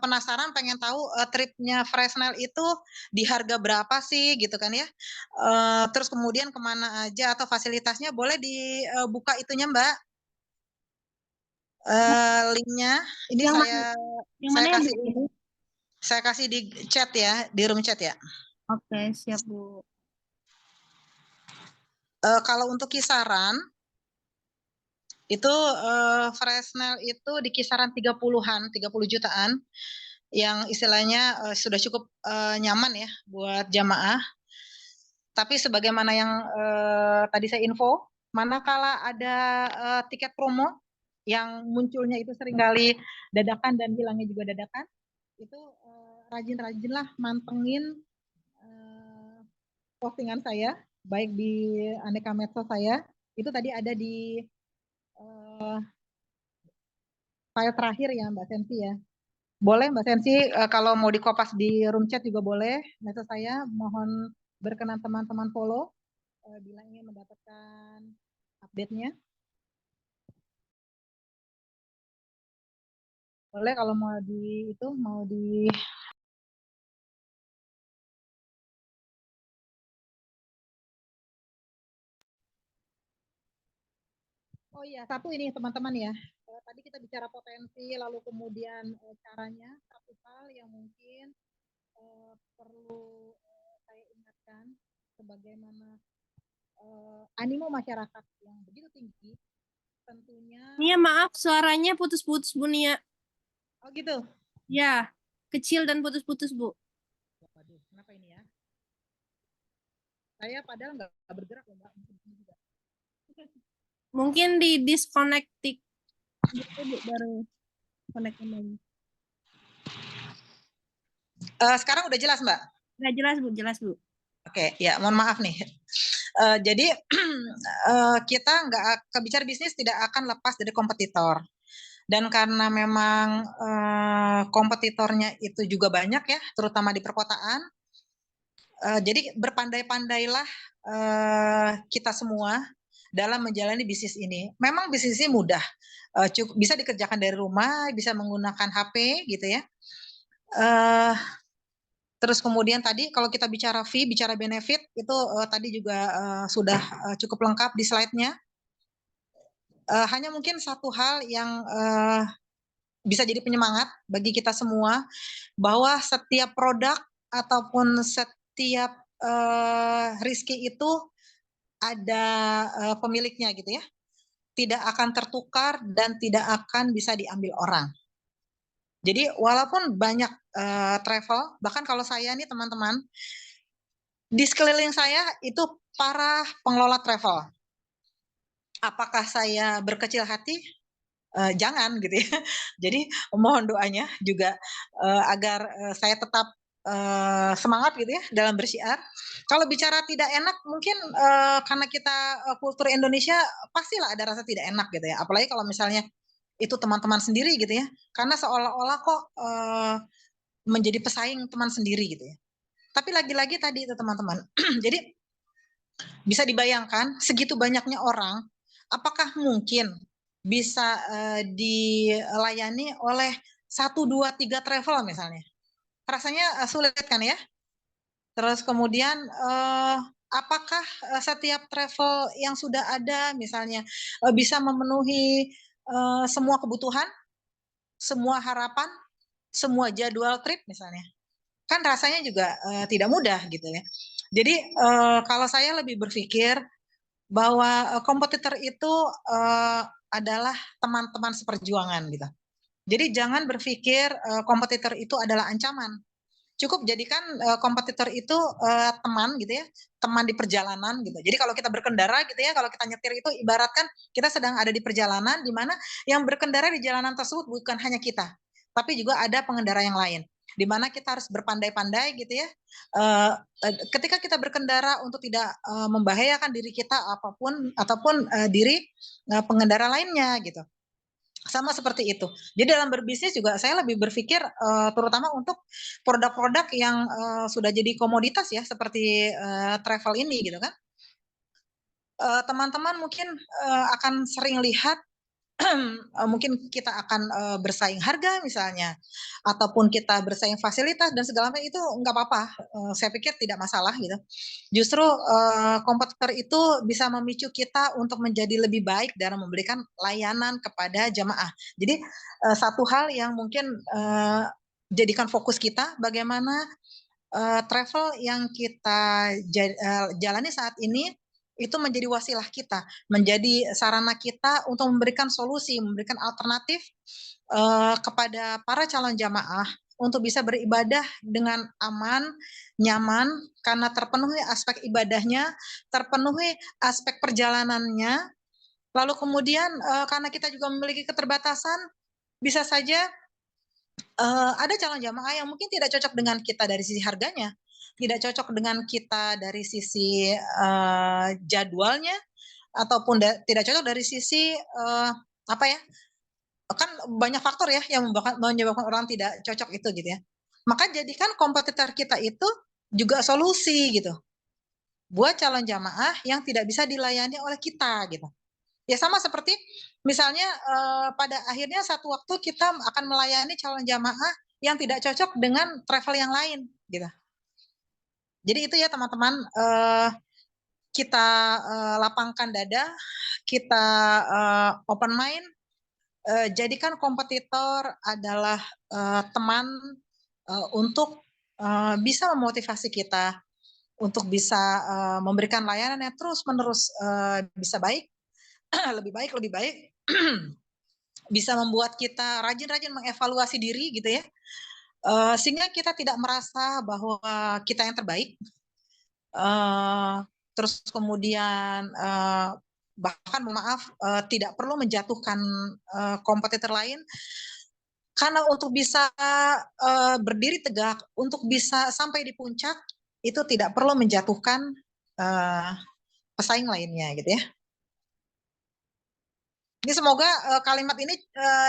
penasaran pengen tahu tripnya Fresnel itu di harga berapa sih gitu kan ya. Terus kemudian kemana aja atau fasilitasnya boleh dibuka itunya Mbak. Linknya ini Yang saya mana ya, kasih Bu? saya kasih di chat ya, di room chat ya. Oke, siap Bu. Kalau untuk kisaran itu Fresnel itu di kisaran 30 jutaan yang istilahnya sudah cukup nyaman ya buat jamaah. Tapi sebagaimana yang tadi saya info, manakala ada tiket promo yang munculnya itu seringkali dadakan dan hilangnya juga dadakan, itu rajin-rajinlah mantengin postingan saya, baik di aneka medsos saya, itu tadi ada di file terakhir ya Mbak Sensi ya. Boleh Mbak Sensi kalau mau dikopas di room chat juga boleh. Medsos saya mohon berkenan teman-teman follow bila ingin mendapatkan update-nya. Boleh kalau mau di Oh iya, satu ini teman-teman ya. Tadi kita bicara potensi, lalu kemudian caranya, satu hal yang mungkin perlu saya ingatkan, sebagaimana animo masyarakat yang begitu tinggi, tentunya. Iya, maaf suaranya putus-putus Bu Nia. Oh gitu. Ya, kecil dan putus-putus Bu. Waduh, kenapa ini ya? Saya padahal nggak bergerak loh Mbak. Mungkin di disconnecting gitu Bu, baru connect kembali. Sekarang udah jelas Mbak? Udah jelas Bu, jelas Bu. Oke, ya mohon maaf nih. Jadi kita nggak bicara bisnis tidak akan lepas dari kompetitor. Dan karena memang kompetitornya itu juga banyak ya, terutama di perkotaan. Jadi berpandai-pandailah kita semua dalam menjalani bisnis ini. Memang bisnis ini mudah, bisa dikerjakan dari rumah, bisa menggunakan HP gitu ya. Terus kemudian tadi kalau kita bicara fee, bicara benefit itu tadi juga sudah cukup lengkap di slide-nya. Hanya mungkin satu hal yang bisa jadi penyemangat bagi kita semua bahwa setiap produk ataupun setiap rezeki itu ada pemiliknya gitu ya. Tidak akan tertukar dan tidak akan bisa diambil orang. Jadi walaupun banyak travel, bahkan kalau saya nih teman-teman, di sekeliling saya itu para pengelola travel. Apakah saya berkecil hati? Jangan gitu ya. Jadi mohon doanya juga agar saya tetap semangat gitu ya dalam bersyiar. Kalau bicara tidak enak mungkin karena kita kultur Indonesia pastilah ada rasa tidak enak gitu ya. Apalagi kalau misalnya itu teman-teman sendiri gitu ya. Karena seolah-olah kok menjadi pesaing teman sendiri gitu ya. Tapi lagi-lagi tadi itu teman-teman. Jadi bisa dibayangkan segitu banyaknya orang, apakah mungkin bisa dilayani oleh 1, 2, 3 travel misalnya? Rasanya sulit kan ya? Terus kemudian apakah setiap travel yang sudah ada misalnya bisa memenuhi semua kebutuhan, semua harapan, semua jadwal trip misalnya? Kan rasanya juga tidak mudah gitu ya. Jadi kalau saya lebih berpikir bahwa kompetitor itu adalah teman-teman seperjuangan gitu. Jadi jangan berpikir kompetitor itu adalah ancaman. Cukup jadikan kompetitor itu teman gitu ya, teman di perjalanan gitu. Jadi kalau kita berkendara gitu ya, kalau kita nyetir itu ibaratkan kita sedang ada di perjalanan di mana yang berkendara di jalanan tersebut bukan hanya kita, tapi juga ada pengendara yang lain. Di mana kita harus berpandai-pandai gitu ya. Ketika kita berkendara untuk tidak membahayakan diri kita ataupun diri pengendara lainnya gitu. Sama seperti itu. Jadi dalam berbisnis juga saya lebih berpikir terutama untuk produk-produk yang sudah jadi komoditas ya seperti travel ini gitu kan. Teman-teman mungkin akan sering lihat mungkin kita akan bersaing harga misalnya, ataupun kita bersaing fasilitas dan segala macam itu nggak apa-apa. Saya pikir tidak masalah gitu. Justru kompetitor itu bisa memicu kita untuk menjadi lebih baik dalam memberikan layanan kepada jamaah. Jadi satu hal yang mungkin jadikan fokus kita bagaimana travel yang kita jalani saat ini itu menjadi wasilah kita, menjadi sarana kita untuk memberikan solusi, memberikan alternatif kepada para calon jamaah untuk bisa beribadah dengan aman, nyaman, karena terpenuhi aspek ibadahnya, terpenuhi aspek perjalanannya, lalu kemudian karena kita juga memiliki keterbatasan, bisa saja ada calon jamaah yang mungkin tidak cocok dengan kita dari sisi harganya, tidak cocok dengan kita dari sisi jadwalnya, ataupun tidak cocok dari sisi apa ya, kan banyak faktor ya yang menyebabkan orang tidak cocok itu gitu ya. Maka jadikan kompetitor kita itu juga solusi gitu buat calon jamaah yang tidak bisa dilayani oleh kita gitu. Ya sama seperti misalnya pada akhirnya satu waktu kita akan melayani calon jamaah yang tidak cocok dengan travel yang lain gitu. Jadi itu ya teman-teman, kita lapangkan dada, kita open mind, jadikan kompetitor adalah teman untuk bisa memotivasi kita untuk bisa memberikan layanan yang terus-menerus bisa baik, lebih baik, lebih baik, bisa membuat kita rajin-rajin mengevaluasi diri gitu ya, sehingga kita tidak merasa bahwa kita yang terbaik, terus kemudian bahkan maaf tidak perlu menjatuhkan kompetitor lain, karena untuk bisa berdiri tegak, untuk bisa sampai di puncak itu tidak perlu menjatuhkan pesaing lainnya gitu ya. Ini semoga kalimat ini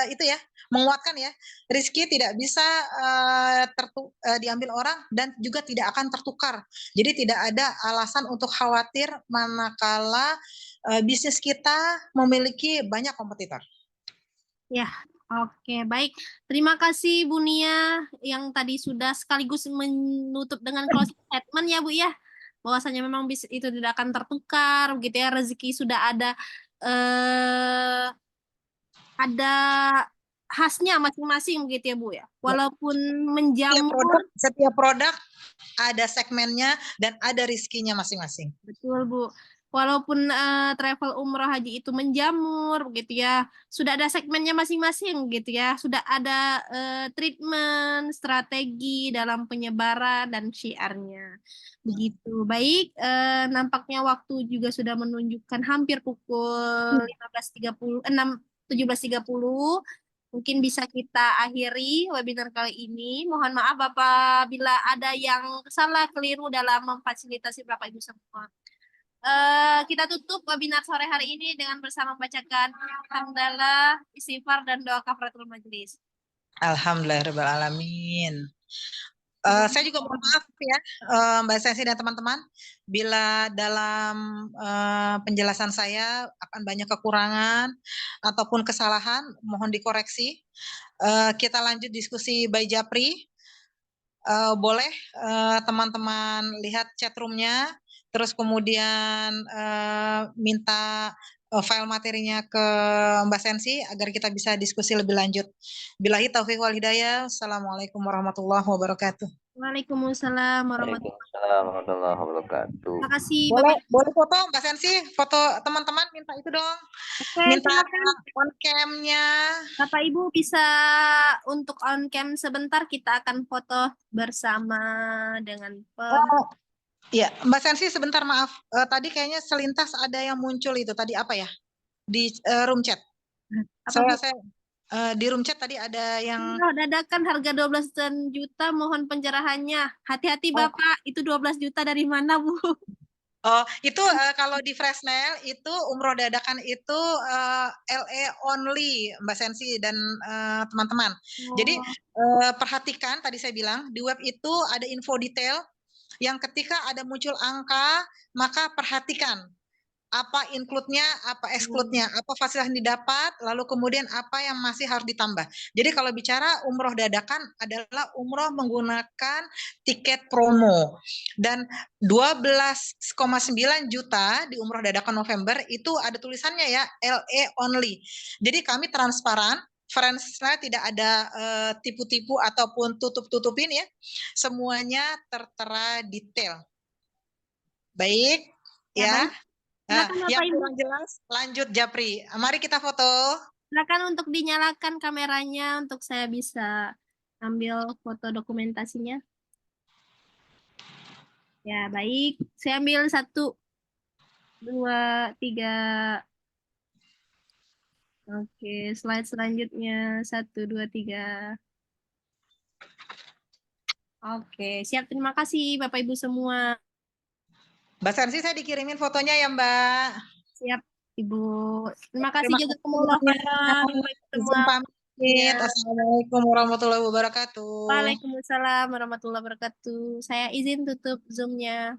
itu ya menguatkan ya, Rizky tidak bisa diambil orang dan juga tidak akan tertukar. Jadi tidak ada alasan untuk khawatir manakala bisnis kita memiliki banyak kompetitor. Ya, oke, baik. Terima kasih Bu Nia yang tadi sudah sekaligus menutup dengan closing statement ya Bu ya. Bahwasanya memang bisnis itu tidak akan tertukar, begitu ya, rezeki sudah ada khasnya masing-masing begitu ya Bu ya. Walaupun menjamur, setiap produk ada segmennya dan ada rizkinya masing-masing. betul Bu. Walaupun travel umroh haji itu menjamur begitu ya, sudah ada segmennya masing-masing gitu ya, sudah ada treatment, strategi dalam penyebaran dan syiarnya. Begitu. Baik, nampaknya waktu juga sudah menunjukkan hampir pukul 17.30. mungkin bisa kita akhiri webinar kali ini. Mohon maaf apabila ada yang salah keliru dalam memfasilitasi Bapak Ibu semua. Kita tutup webinar sore hari ini dengan bersama membacakan hamdalah, istighfar, dan doa kafaratul majelis. Alhamdulillahirrahmanirrahim. Saya juga mohon maaf ya, Mbak Sensi dan teman-teman, bila dalam penjelasan saya akan banyak kekurangan ataupun kesalahan, mohon dikoreksi. Kita lanjut diskusi by Japri. Boleh teman-teman lihat chat room-nya, terus kemudian minta file materinya ke Mbak Sensi agar kita bisa diskusi lebih lanjut. Billahi taufiq wal hidayah. Assalamualaikum warahmatullahi wabarakatuh. Waalaikumsalam warahmatullahi Waalaikumsalam warahmatullahi wabarakatuh. Terima kasih Boleh, Bapak. boleh foto Mbak Sensi, foto teman-teman minta itu dong. Oke, Minta silakan. on cam-nya. Bapak Ibu bisa untuk on cam sebentar, kita akan foto bersama dengan Ya, Mbak Sensi sebentar maaf. Tadi kayaknya selintas ada yang muncul itu. Tadi apa ya? Di room chat. apa, Bu? Saya di room chat tadi ada yang Dadakan harga 12 juta, mohon pencerahannya. Hati-hati Bapak, itu 12 juta dari mana, Bu? Oh, itu kalau di Fresnel itu umroh dadakan itu LA only, Mbak Sensi dan teman-teman. Jadi perhatikan tadi saya bilang di web itu ada info detail yang ketika ada muncul angka maka perhatikan apa include-nya, apa exclude-nya, apa fasilitas yang didapat, lalu kemudian apa yang masih harus ditambah. Jadi kalau bicara umroh dadakan adalah umroh menggunakan tiket promo. Dan 12,9 juta di umroh dadakan November itu ada tulisannya ya, LA only. Jadi kami transparan, Friendsnya tidak ada tipu-tipu ataupun tutup-tutupin ya. Semuanya tertera detail. Baik, ya. Nah, yang kurang jelas lanjut Japri. Mari kita foto. Silakan untuk dinyalakan kameranya untuk saya bisa ambil foto dokumentasinya. Ya, baik. Saya ambil 1, 2, 3. Oke, slide selanjutnya 1, 2, 3. Oke, siap. Terima kasih Bapak Ibu semua. Mbak Sensi, saya dikirimin fotonya ya Mbak. Siap Ibu. Terima kasih juga semua. Assalamualaikum warahmatullahi wabarakatuh. Waalaikumsalam warahmatullahi wabarakatuh. Saya izin tutup Zoom-nya.